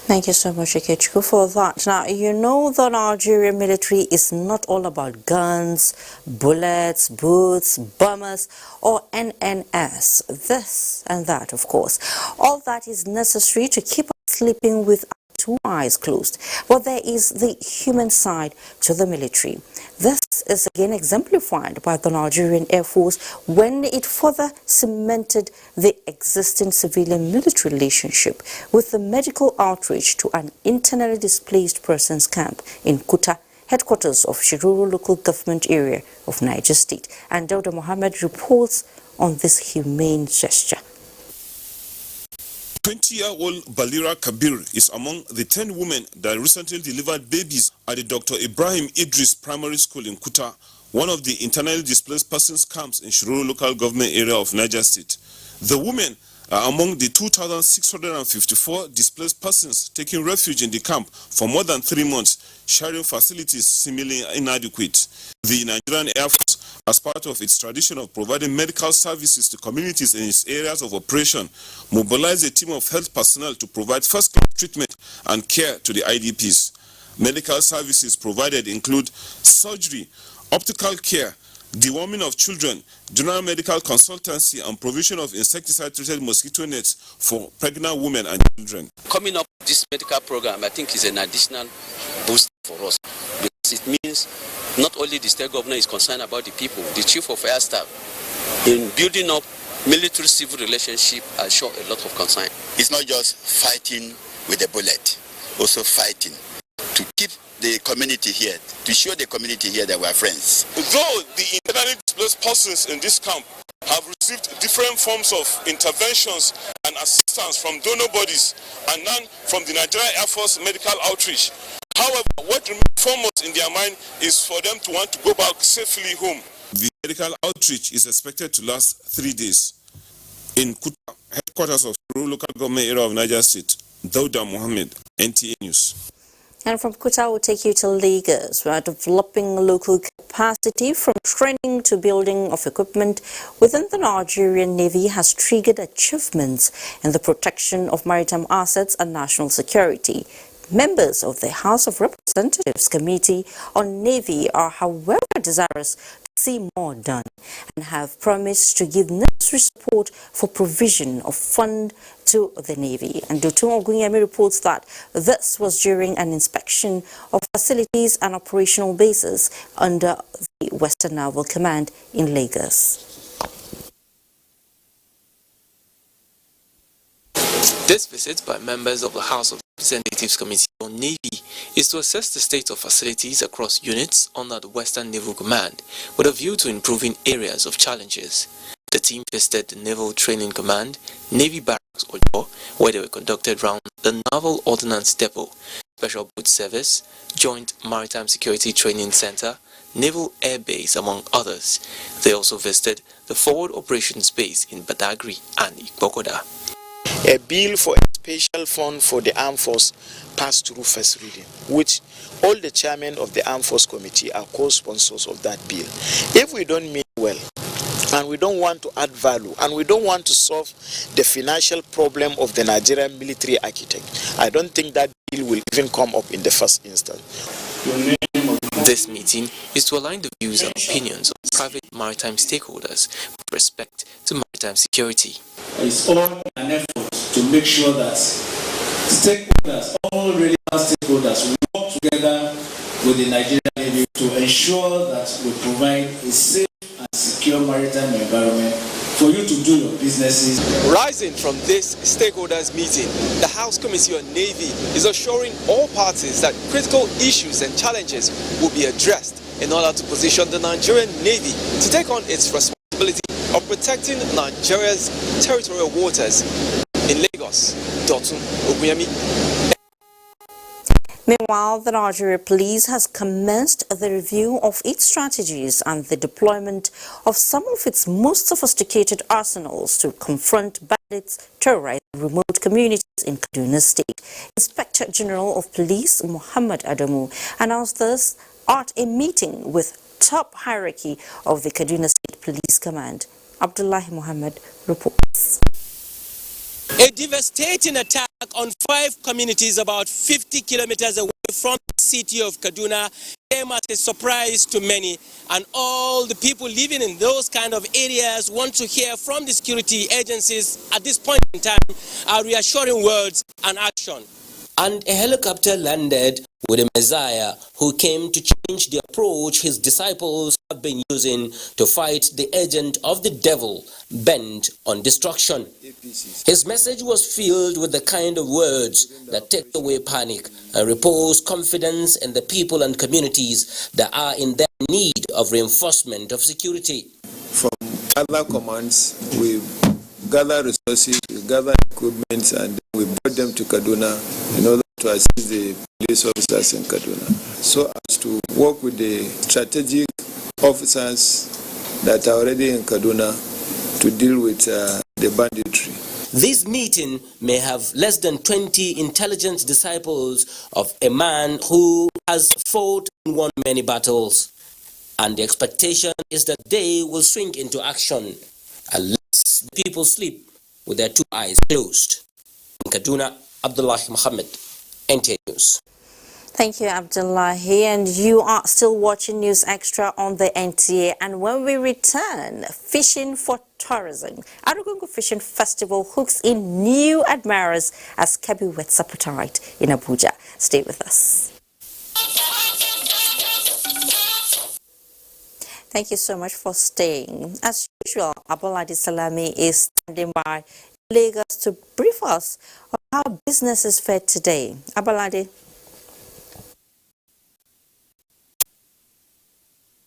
Thank you so much, Ikechukwu, for that. Now, you know the Nigerian military is not all about guns, bullets, boots, bombers, or NNS. This and that, of course. All that is necessary to keep us sleeping with our two eyes closed. But there is the human side to the military. This is again exemplified by the Nigerian Air Force when it further cemented the existing civilian-military relationship with the medical outreach to an internally displaced persons camp in Kuta, headquarters of Shiruru local government area of Niger State. And Dr. Mohammed reports on this humane gesture. 20-year-old Balira Kabir is among the 10 women that recently delivered babies at the Dr. Ibrahim Idris Primary School in Kuta, one of the internally displaced persons camps in Shiruru local government area of Niger State. The women are among the 2,654 displaced persons taking refuge in the camp for more than 3 months, sharing facilities seemingly inadequate. The Nigerian Air Force, as part of its tradition of providing medical services to communities in its areas of operation, mobilized a team of health personnel to provide first-class treatment and care to the IDPs. Medical services provided include surgery, optical care, deworming of children, general medical consultancy, and provision of insecticide-treated mosquito nets for pregnant women and children. Coming up with this medical program, I think, is an additional boost for us because it means not only the state governor is concerned about the people, the chief of air staff, in building up military-civil relationship, I show a lot of concern. It's not just fighting with a bullet, also fighting to keep the community here, to show the community here that we are friends. Though the internally displaced persons in this camp have received different forms of interventions and assistance from donor bodies and none from the Nigerian Air Force medical outreach. However, what remains foremost in their mind is for them to want to go back safely home. The medical outreach is expected to last 3 days. In Kuta, headquarters of the local government area of Niger State, Dauda Mohammed, NTA News. And from Kuta, we'll take you to Lagos, where developing local capacity from training to building of equipment within the Nigerian Navy has triggered achievements in the protection of maritime assets and national security. Members of the House of Representatives Committee on Navy are, however, desirous to see more done and have promised to give necessary support for provision of fund to the Navy. And Dotun Ogunyemi reports that this was during an inspection of facilities and operational bases under the Western Naval Command in Lagos. This visit by members of the House of Representatives Committee on Navy is to assess the state of facilities across units under the Western Naval Command with a view to improving areas of challenges. The team visited the Naval Training Command, Navy Barracks Ojo, where they were conducted round the Naval Ordnance Depot, Special Boat Service, Joint Maritime Security Training Center, Naval Air Base, among others. They also visited the Forward Operations Base in Badagry and Ikbokoda. A bill for a special fund for the Armed Force passed through first reading, which all the chairmen of the Armed Force Committee are co-sponsors of that bill. If we don't mean well, and we don't want to add value, and we don't want to solve the financial problem of the Nigerian military architect, I don't think that bill will even come up in the first instance. This meeting is to align the views and opinions of private maritime stakeholders with respect to maritime security. It's all an effort to make sure that stakeholders, all relevant stakeholders, work together with the Nigerian Navy to ensure that we provide a safe and secure maritime environment for you to do your businesses. Rising from this stakeholders meeting, the House Committee on Navy is assuring all parties that critical issues and challenges will be addressed in order to position the Nigerian Navy to take on its responsibility of protecting Nigeria's territorial waters in Lagos. Dotun Oguyemi. Meanwhile, the Nigerian police has commenced the review of its strategies and the deployment of some of its most sophisticated arsenals to confront bandits terrorizing remote communities in Kaduna State. Inspector General of Police Muhammad Adamu announced this at a meeting with top hierarchy of the Kaduna State Police Command. Abdullahi Muhammad reports. A devastating attack on 5 communities about 50 kilometers away from the city of Kaduna came as a surprise to many, and all the people living in those kind of areas want to hear from the security agencies at this point in time are reassuring words and action. And a helicopter landed with a Messiah who came to change the approach his disciples have been using to fight the agent of the devil bent on destruction. His message was filled with the kind of words that take away panic and repose confidence in the people and communities that are in their need of reinforcement of security. From other commands, we gather resources, we gather equipment, and we brought them to Kaduna in order to assist the police officers in Kaduna, so as to work with the strategic officers that are already in Kaduna to deal with the banditry. This meeting may have less than 20 intelligent disciples of a man who has fought and won many battles, and the expectation is that they will swing into action unless the people sleep with their 2 eyes closed. In Kaduna, Abdullahi Muhammad, NTA News. Thank you, Abdullahi. And you are still watching News Extra on the NTA. And when we return, fishing for tourism. Arugungu Fishing Festival hooks in new admirers as Kebbi wets appetite in Abuja. Stay with us. Thank you so much for staying. As usual, Abolade Salami is standing by Lagos to brief us on how business is fared today. Abolade.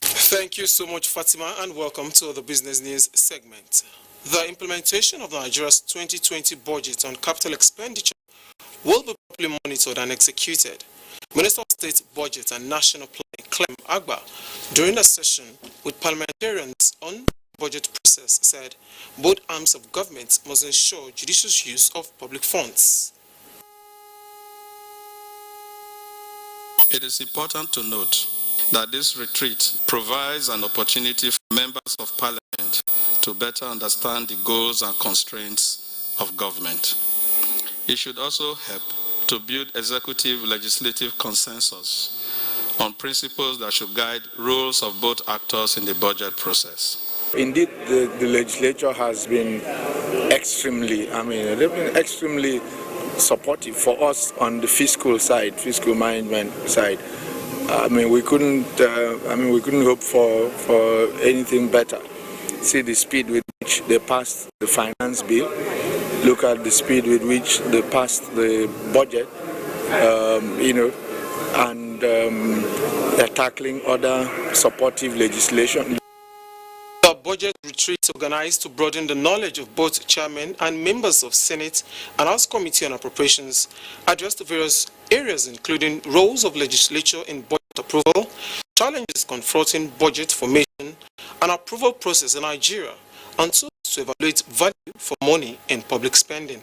Thank you so much, Fatima, and welcome to the Business News segment. The implementation of Nigeria's 2020 budget on capital expenditure will be properly monitored and executed. Minister of State Budget and National Planning, Clem Agba, during a session with parliamentarians on the budget process, said both arms of government must ensure judicious use of public funds. It is important to note that this retreat provides an opportunity for members of parliament to better understand the goals and constraints of government. It should also help to build executive-legislative consensus on principles that should guide roles of both actors in the budget process. Indeed, the legislature has been extremely supportive for us on the fiscal side, fiscal management side. We couldn't hope for anything better. See the speed with which they passed the finance bill. look at the speed with which they passed the budget, and they're tackling other supportive legislation. The budget retreat organized to broaden the knowledge of both chairmen and members of Senate and House Committee on Appropriations addressed various areas including roles of legislature in budget approval, challenges confronting budget formation and approval process in Nigeria, and tools to evaluate value for money in public spending.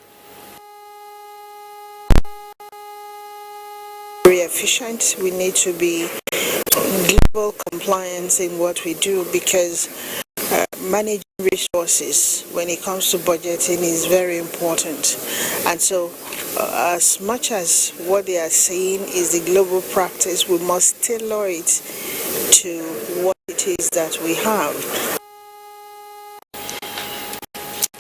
Very efficient. We need to be global compliance in what we do, because managing resources when it comes to budgeting is very important. And so as much as what they are saying is the global practice, we must tailor it to what it is that we have.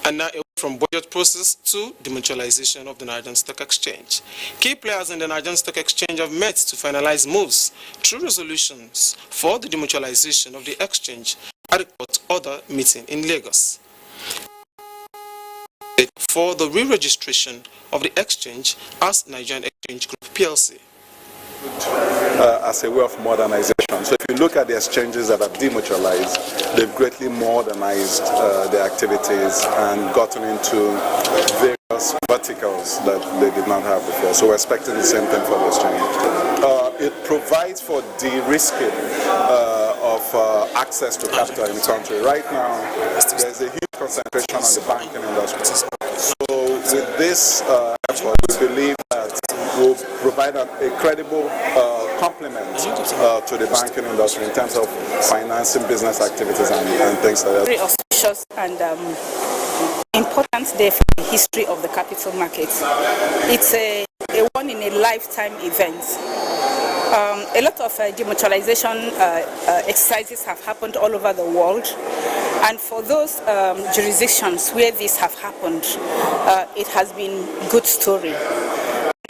And now from budget process to demutualization of the Nigerian Stock Exchange. Key players in the Nigerian Stock Exchange have met to finalize moves through resolutions for the demutualization of the exchange at a court order meeting in Lagos. For the re-registration of the exchange as Nigerian Exchange Group PLC. As a way of modernization. So if you look at the exchanges that have demutualized, they've greatly modernized their activities and gotten into various verticals that they did not have before. So we're expecting the same thing for the exchange. It provides for de-risking of access to capital in the country. Right now, there's a huge concentration on the banking industry. So with this effort, we believe that will provide a credible complement to the banking industry in terms of financing business activities and things like that. Very auspicious and important day for the history of the capital markets. It's a one-in-a-lifetime event. A lot of demutualization exercises have happened all over the world, and for those jurisdictions where this have happened, it has been a good story.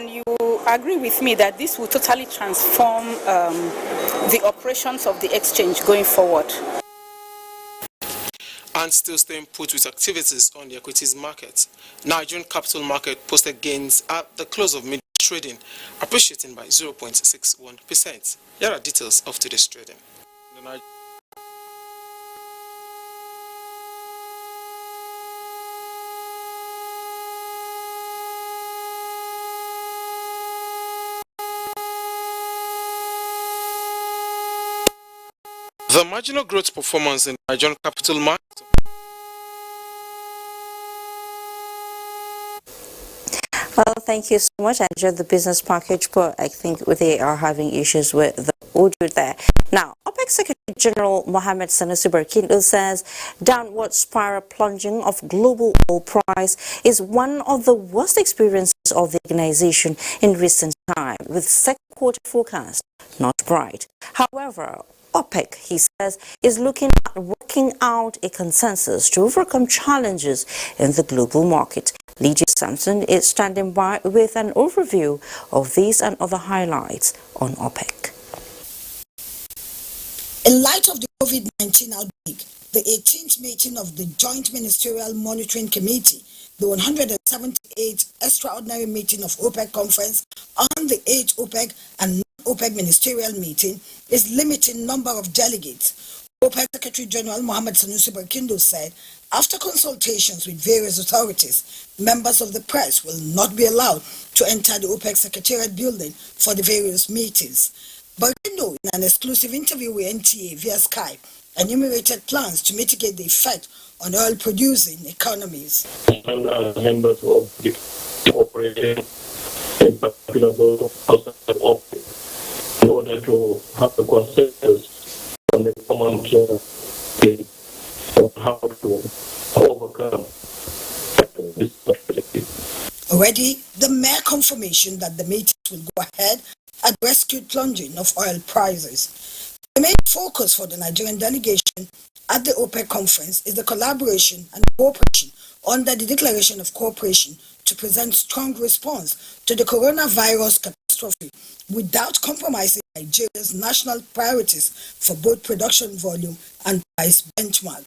And you agree with me that this will totally transform the operations of the exchange going forward. And still staying put with activities on the equities market, Nigerian capital market posted gains at the close of mid trading, appreciating by 0.61%. Here are details of today's trading. The marginal growth performance in the Nigerian capital market. Well, thank you so much. I enjoyed the business package, but I think they are having issues with the audio there. Now, OPEC Secretary General Mohammed Sanusi Barkindo says downward spiral plunging of global oil price is one of the worst experiences of the organization in recent time, with second quarter forecast not bright. However, OPEC, he says, is looking at working out a consensus to overcome challenges in the global market. Lydia Sampson is standing by with an overview of these and other highlights on OPEC. In light of the COVID-19 outbreak, the 18th meeting of the Joint Ministerial Monitoring Committee, the 178th extraordinary meeting of OPEC Conference on the 8th OPEC and non-OPEC ministerial meeting is limiting number of delegates. OPEC Secretary General Mohammed Sanusi Barkindo said, after consultations with various authorities, members of the press will not be allowed to enter the OPEC Secretariat building for the various meetings. Barkindo, in an exclusive interview with NTA via Skype, enumerated plans to mitigate the effect on oil-producing economies. And members of the operation, in particular those outside of OPEC, in order to have a consensus on the common of how to overcome this perspective. Already, the mere confirmation that the meetings will go ahead had rescued plunging of oil prices. The main focus for the Nigerian delegation at the OPEC conference is the collaboration and cooperation under the Declaration of Cooperation to present strong response to the coronavirus catastrophe catastrophe without compromising Nigeria's national priorities for both production volume and price benchmark.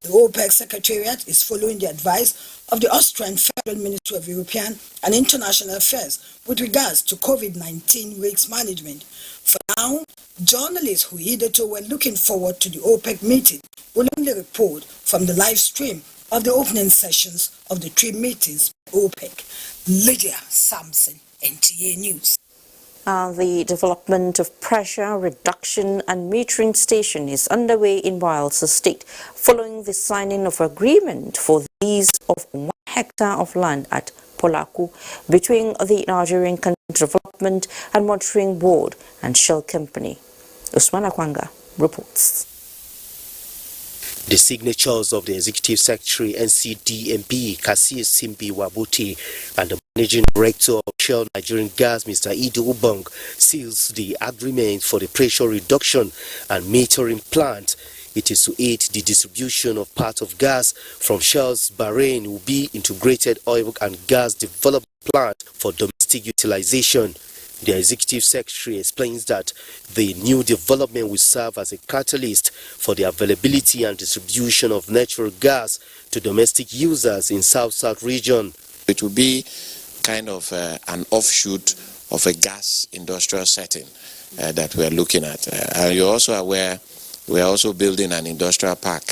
The OPEC Secretariat is following the advice of the Austrian Federal Ministry of European and International Affairs with regards to COVID-19 risk management. For now, journalists who hitherto were looking forward to the OPEC meeting will only report from the live stream of the opening sessions of the three meetings by OPEC. Lydia Sampson, NTA News. The development of pressure reduction and metering station is underway in Bayelsa State following the signing of agreement for the lease of 1 hectare of land at Polaku between the Nigerian Country Development and Monitoring Board and Shell Company. Usman Akwanga reports. The signatures of the Executive Secretary NCDMB Kasir Simbi Wabuti and the Managing Director of Shell Nigerian Gas Mr. Idu Ubong seals the agreement for the pressure reduction and metering plant. It is to aid the distribution of part of gas from Shell's Bahrain will be integrated oil and gas development plant for domestic utilization. The Executive Secretary explains that the new development will serve as a catalyst for the availability and distribution of natural gas to domestic users in South-South region. It will be kind of an offshoot of a gas industrial setting that we are looking at. And you're also aware we are also building an industrial park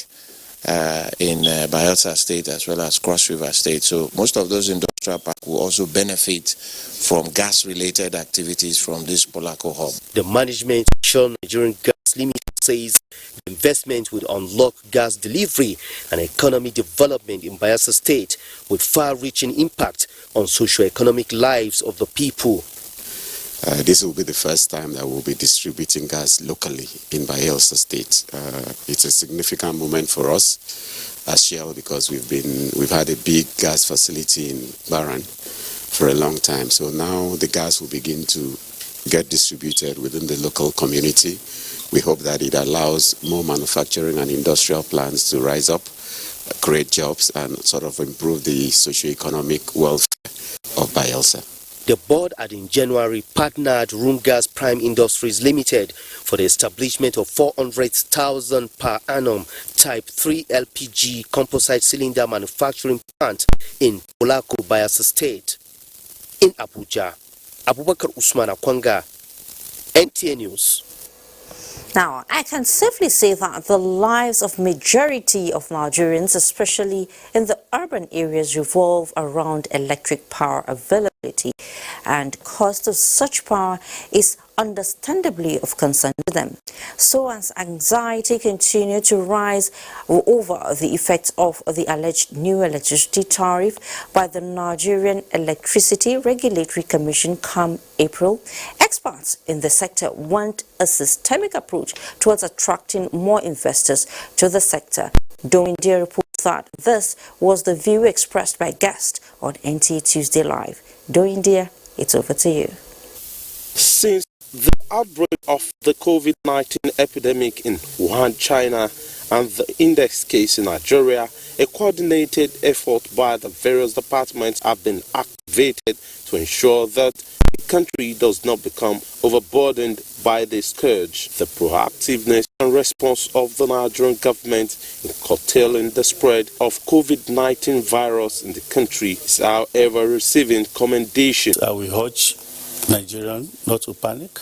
in Bayelsa State as well as Cross River State. So most of those industrial parks will also benefit from gas-related activities from this Polaco hub. The management of Shell Nigerian Gas Limited says the investment will unlock gas delivery and economic development in Bayelsa State with far-reaching impact on socio-economic lives of the people. This will be the first time that we'll be distributing gas locally in Bayelsa State. It's a significant moment for us as Shell because we've had a big gas facility in Bahrain for a long time. So now the gas will begin to get distributed within the local community. We hope that it allows more manufacturing and industrial plants to rise up, create jobs, and sort of improve the socio-economic welfare of Bayelsa. The board had in January partnered Room Gas Prime Industries Limited for the establishment of 400,000 per annum Type 3 LPG composite cylinder manufacturing plant in Polaku, Bayelsa State. In Abuja, Abubakar Usman Akwanga, NTA News. Now, I can safely say that the lives of majority of Nigerians, especially in the urban areas, revolve around electric power availability, and cost of such power is understandably of concern to them. So as anxiety continues to rise over the effects of the alleged new electricity tariff by the Nigerian Electricity Regulatory Commission come April, experts in the sector want a systemic approach towards attracting more investors to the sector. Doindia reports that this was the view expressed by guests on NTA Tuesday Live. Doindia, it's over to you. Since the outbreak of the COVID-19 epidemic in Wuhan, China, and the index case in Nigeria, a coordinated effort by the various departments have been activated to ensure that the country does not become overburdened by the scourge. The proactiveness and response of the Nigerian government in curtailing the spread of COVID-19 virus in the country is, however, receiving commendation. We urge Nigerians not to panic.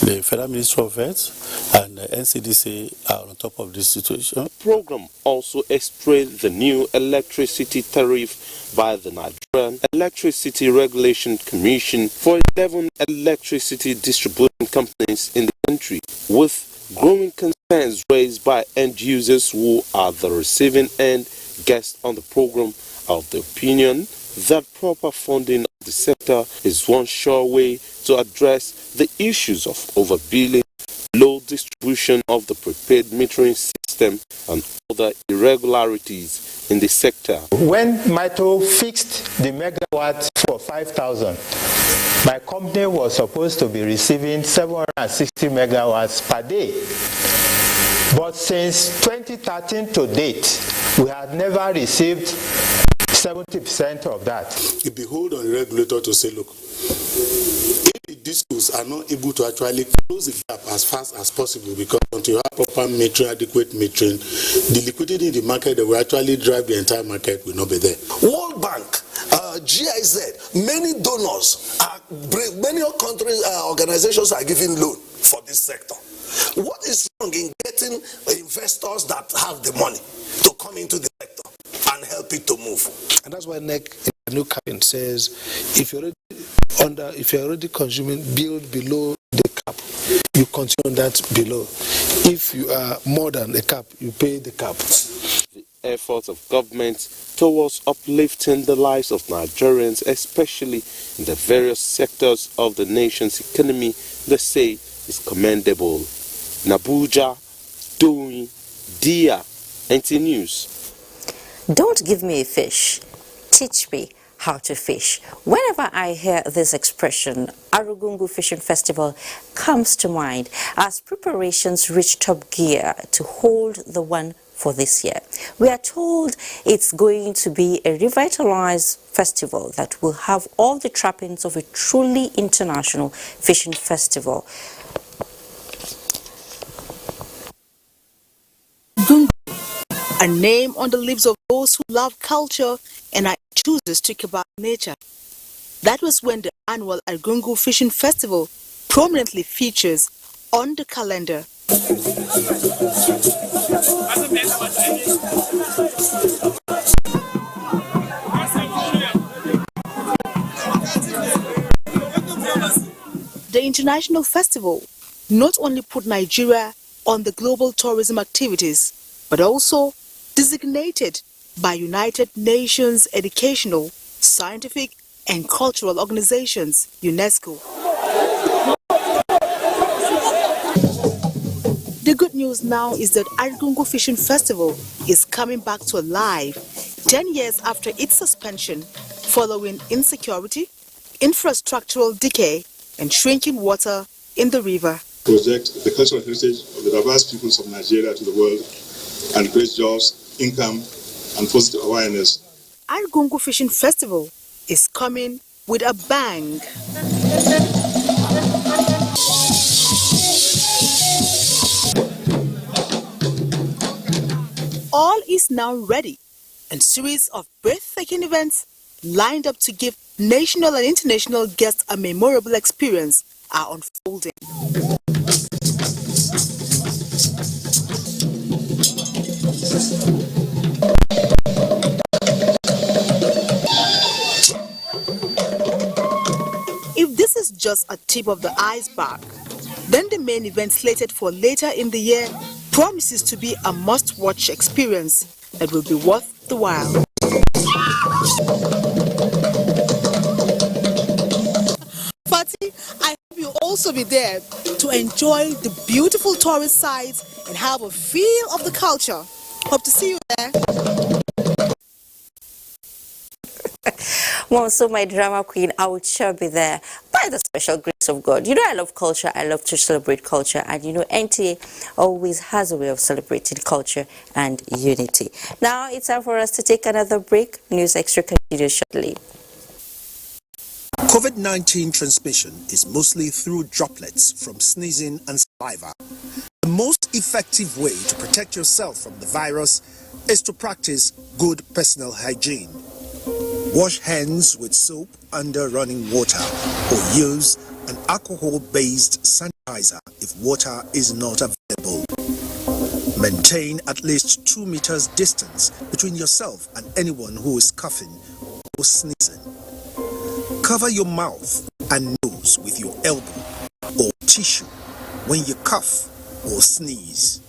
The Federal Ministry of Health and the NCDC are on top of this situation. The program also explained the new electricity tariff by the Nigerian Electricity Regulation Commission for 11 electricity distributing companies in the country, with growing concerns raised by end users who are the receiving end guests on the program of the opinion that proper funding of the sector is one sure way to address the issues of overbilling, low distribution of the prepaid metering system, and other irregularities in the sector. When MITO fixed the megawatt for 5,000, my company was supposed to be receiving 760 megawatts per day. But since 2013 to date, we had never received 70% of that. It behooved on the regulator to say, look, if the these schools are not able to actually close the gap as fast as possible, because until you have proper metering, adequate metering, the liquidity in the market that will actually drive the entire market will not be there. World Bank, GIZ, many donors, many countries, organizations are giving loan for this sector. What is wrong in getting investors that have the money to come into the sector and help it to move? And that's why NEC in the new campaign says, if you're already consuming, build below the cap, you continue that below. If you are more than the cap, you pay the cap. The efforts of government towards uplifting the lives of Nigerians, especially in the various sectors of the nation's economy, they say is commendable. In Abuja, doing Dia, NT News. Don't give me a fish, teach me how to fish. Whenever I hear this expression, Arugungu Fishing Festival comes to mind as preparations reach top gear to hold the one for this year. We are told it's going to be a revitalized festival that will have all the trappings of a truly international fishing festival. A name on the lips of those who love culture and are choosers to keep about nature. That was when the annual Arugungu Fishing Festival prominently features on the calendar. The international festival not only put Nigeria on the global tourism activities, but also designated by United Nations Educational, Scientific and Cultural Organizations, UNESCO. The good news now is that Arugungu Fishing Festival is coming back to life 10 years after its suspension following insecurity, infrastructural decay and shrinking water in the river. Project the cultural heritage of the diverse peoples of Nigeria to the world and create jobs, income, and positive awareness. Arugungu Fishing Festival is coming with a bang. All is now ready, and series of breathtaking events lined up to give national and international guests a memorable experience are unfolding. If this is just a tip of the iceberg, then the main event slated for later in the year promises to be a must-watch experience that will be worth the while. Fati, I hope you'll also be there to enjoy the beautiful tourist sites and have a feel of the culture. Hope to see you there. Well, so my drama queen, I would sure be there by the special grace of God. You know, I love culture. I love to celebrate culture. And you know, NTA always has a way of celebrating culture and unity. Now it's time for us to take another break. Newsextra continues shortly. COVID-19 transmission is mostly through droplets from sneezing and saliva. The most effective way to protect yourself from the virus is to practice good personal hygiene. Wash hands with soap under running water or use an alcohol-based sanitizer if water is not available. Maintain at least 2 meters distance between yourself and anyone who is coughing or sneezing. Cover your mouth and nose with your elbow or tissue when you cough or sneeze.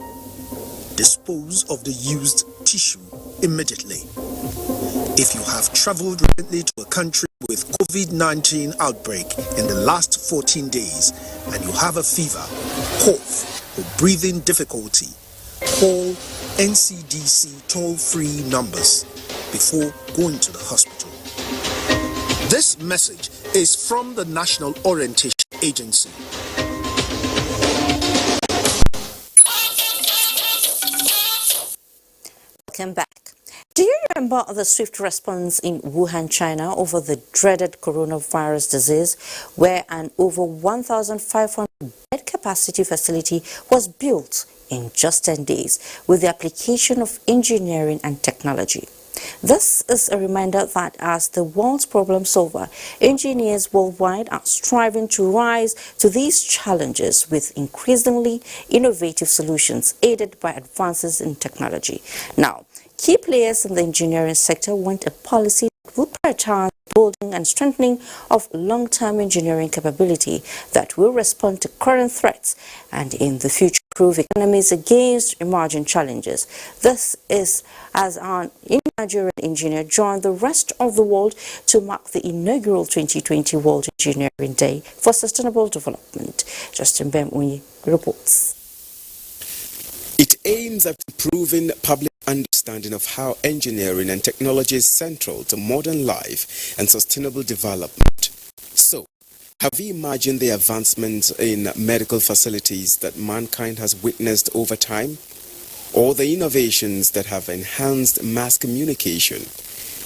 Dispose of the used tissue immediately. If you have traveled recently to a country with COVID-19 outbreak in the last 14 days and you have a fever, cough, or breathing difficulty, call NCDC toll-free numbers before going to the hospital. This message is from the National Orientation Agency. Welcome back. Do you remember the swift response in Wuhan, China over the dreaded coronavirus disease, where an over 1,500 bed capacity facility was built in just 10 days with the application of engineering and technology. This is a reminder that as the world's problem solver, engineers worldwide are striving to rise to these challenges with increasingly innovative solutions aided by advances in technology. Now, key players in the engineering sector want a policy that will prioritize building and strengthening of long-term engineering capability that will respond to current threats and in the future prove economies against emerging challenges. This is as an Nigerian engineer joined the rest of the world to mark the inaugural 2020 World Engineering Day for Sustainable Development. Justin Bemunyi reports. It aims at improving public understanding of how engineering and technology is central to modern life and sustainable development. So, have you imagined the advancements in medical facilities that mankind has witnessed over time? Or the innovations that have enhanced mass communication?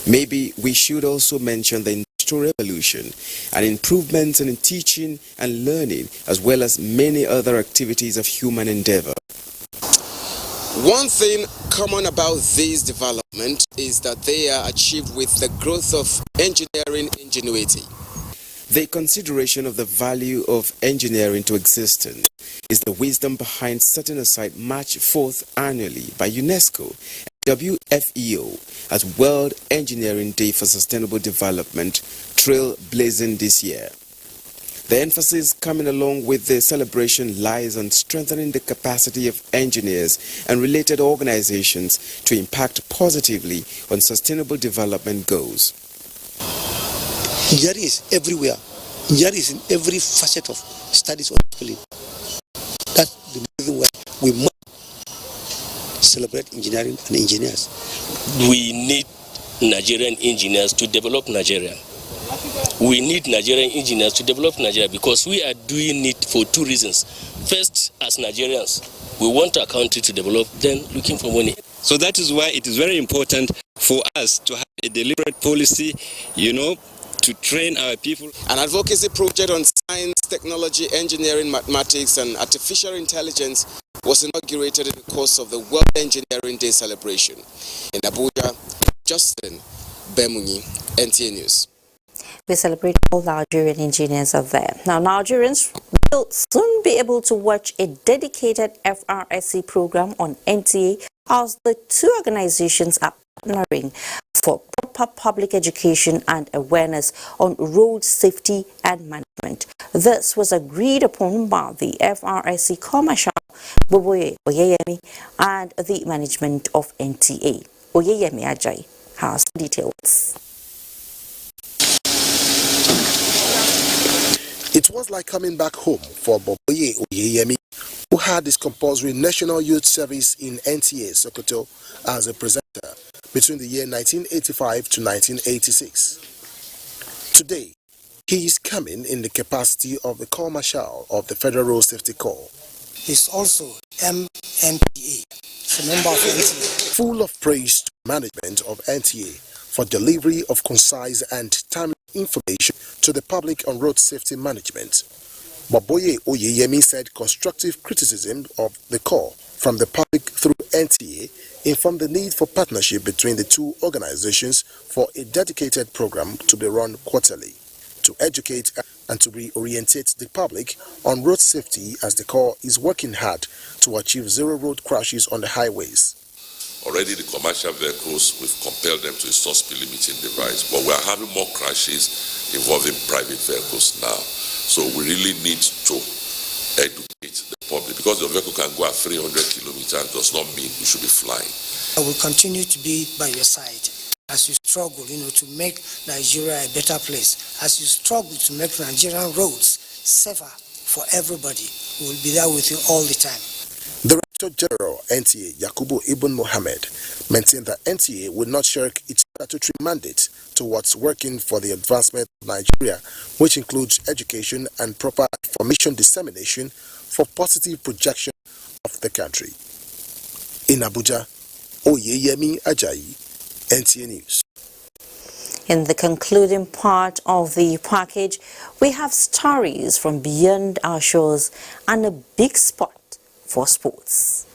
Maybe we should also mention the Industrial Revolution and improvements in teaching and learning, as well as many other activities of human endeavor. One thing common about these developments is that they are achieved with the growth of engineering ingenuity. The consideration of the value of engineering to existence is the wisdom behind setting aside March 4th annually by UNESCO and WFEO as World Engineering Day for Sustainable Development, trailblazing this year. The emphasis coming along with the celebration lies on strengthening the capacity of engineers and related organizations to impact positively on sustainable development goals. Engineering is everywhere. Engineering is in every facet of studies or schooling. That's the reason why we must celebrate engineering and engineers. We need Nigerian engineers to develop Nigeria. We need Nigerian engineers to develop Nigeria because we are doing it for two reasons. First, as Nigerians, we want our country to develop, then looking for money. So that is why it is very important for us to have a deliberate policy, to train our people. An advocacy project on science, technology, engineering, mathematics, and artificial intelligence was inaugurated in the course of the World Engineering Day celebration. In Abuja, Justin Bemunyi, NTA News. We celebrate all Nigerian engineers out there. Now, Nigerians will soon be able to watch a dedicated FRSC program on NTA as the two organizations are partnering for proper public education and awareness on road safety and management. This was agreed upon by the FRSC Commercial Boboye Oyeyemi and the management of NTA. Oyeyemi Ajay has details. It was like coming back home for Boboye Oyeyemi, who had his compulsory National Youth Service in NTA Sokoto as a presenter between the year 1985 to 1986. Today, he is coming in the capacity of the Corps Marshal of the Federal Road Safety Corps. He's also MNPA, a member of NTA. Full of praise to management of NTA for delivery of concise and timely information to the public on road safety management. Boboye Oyeyemi said constructive criticism of the Corps from the public through NTA informed the need for partnership between the two organizations for a dedicated program to be run quarterly to educate and to reorientate the public on road safety as the Corps is working hard to achieve zero road crashes on the highways. Already the commercial vehicles, we've compelled them to install speed limiting device, but we are having more crashes involving private vehicles now. So we really need to educate the public, because the vehicle can go at 300 kilometers does not mean we should be flying. I will continue to be by your side as you struggle, to make Nigeria a better place. As you struggle to make Nigerian roads safer for everybody, we will be there with you all the time. Director General NTA Yakubu Ibn Mohammed maintained that NTA would not shirk its statutory mandate towards working for the advancement of Nigeria, which includes education and proper information dissemination for positive projection of the country. In Abuja, Oyeyemi Ajayi, NTA News. In the concluding part of the package, we have stories from beyond our shores and a big spot for sports.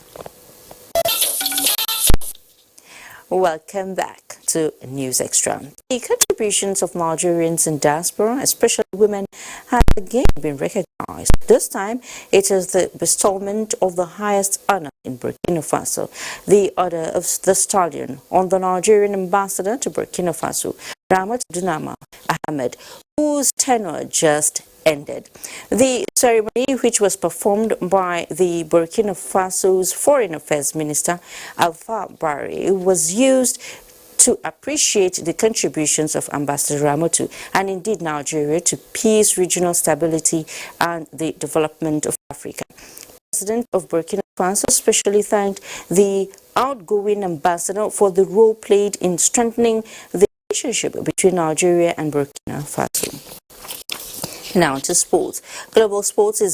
Welcome back to Newsextra. The contributions of Nigerians in diaspora, especially women, have again been recognized. This time, it is the bestowment of the highest honor in Burkina Faso, the Order of the Stallion, on the Nigerian ambassador to Burkina Faso, Ramat Dunama Ahmed, whose tenure just ended. The ceremony, which was performed by the Burkina Faso's Foreign Affairs Minister Alpha Bari, was used to appreciate the contributions of Ambassador Ramotu and indeed Nigeria to peace, regional stability and the development of Africa. The President of Burkina Faso especially thanked the outgoing ambassador for the role played in strengthening the relationship between Nigeria and Burkina Faso. Now to sports. Global sports is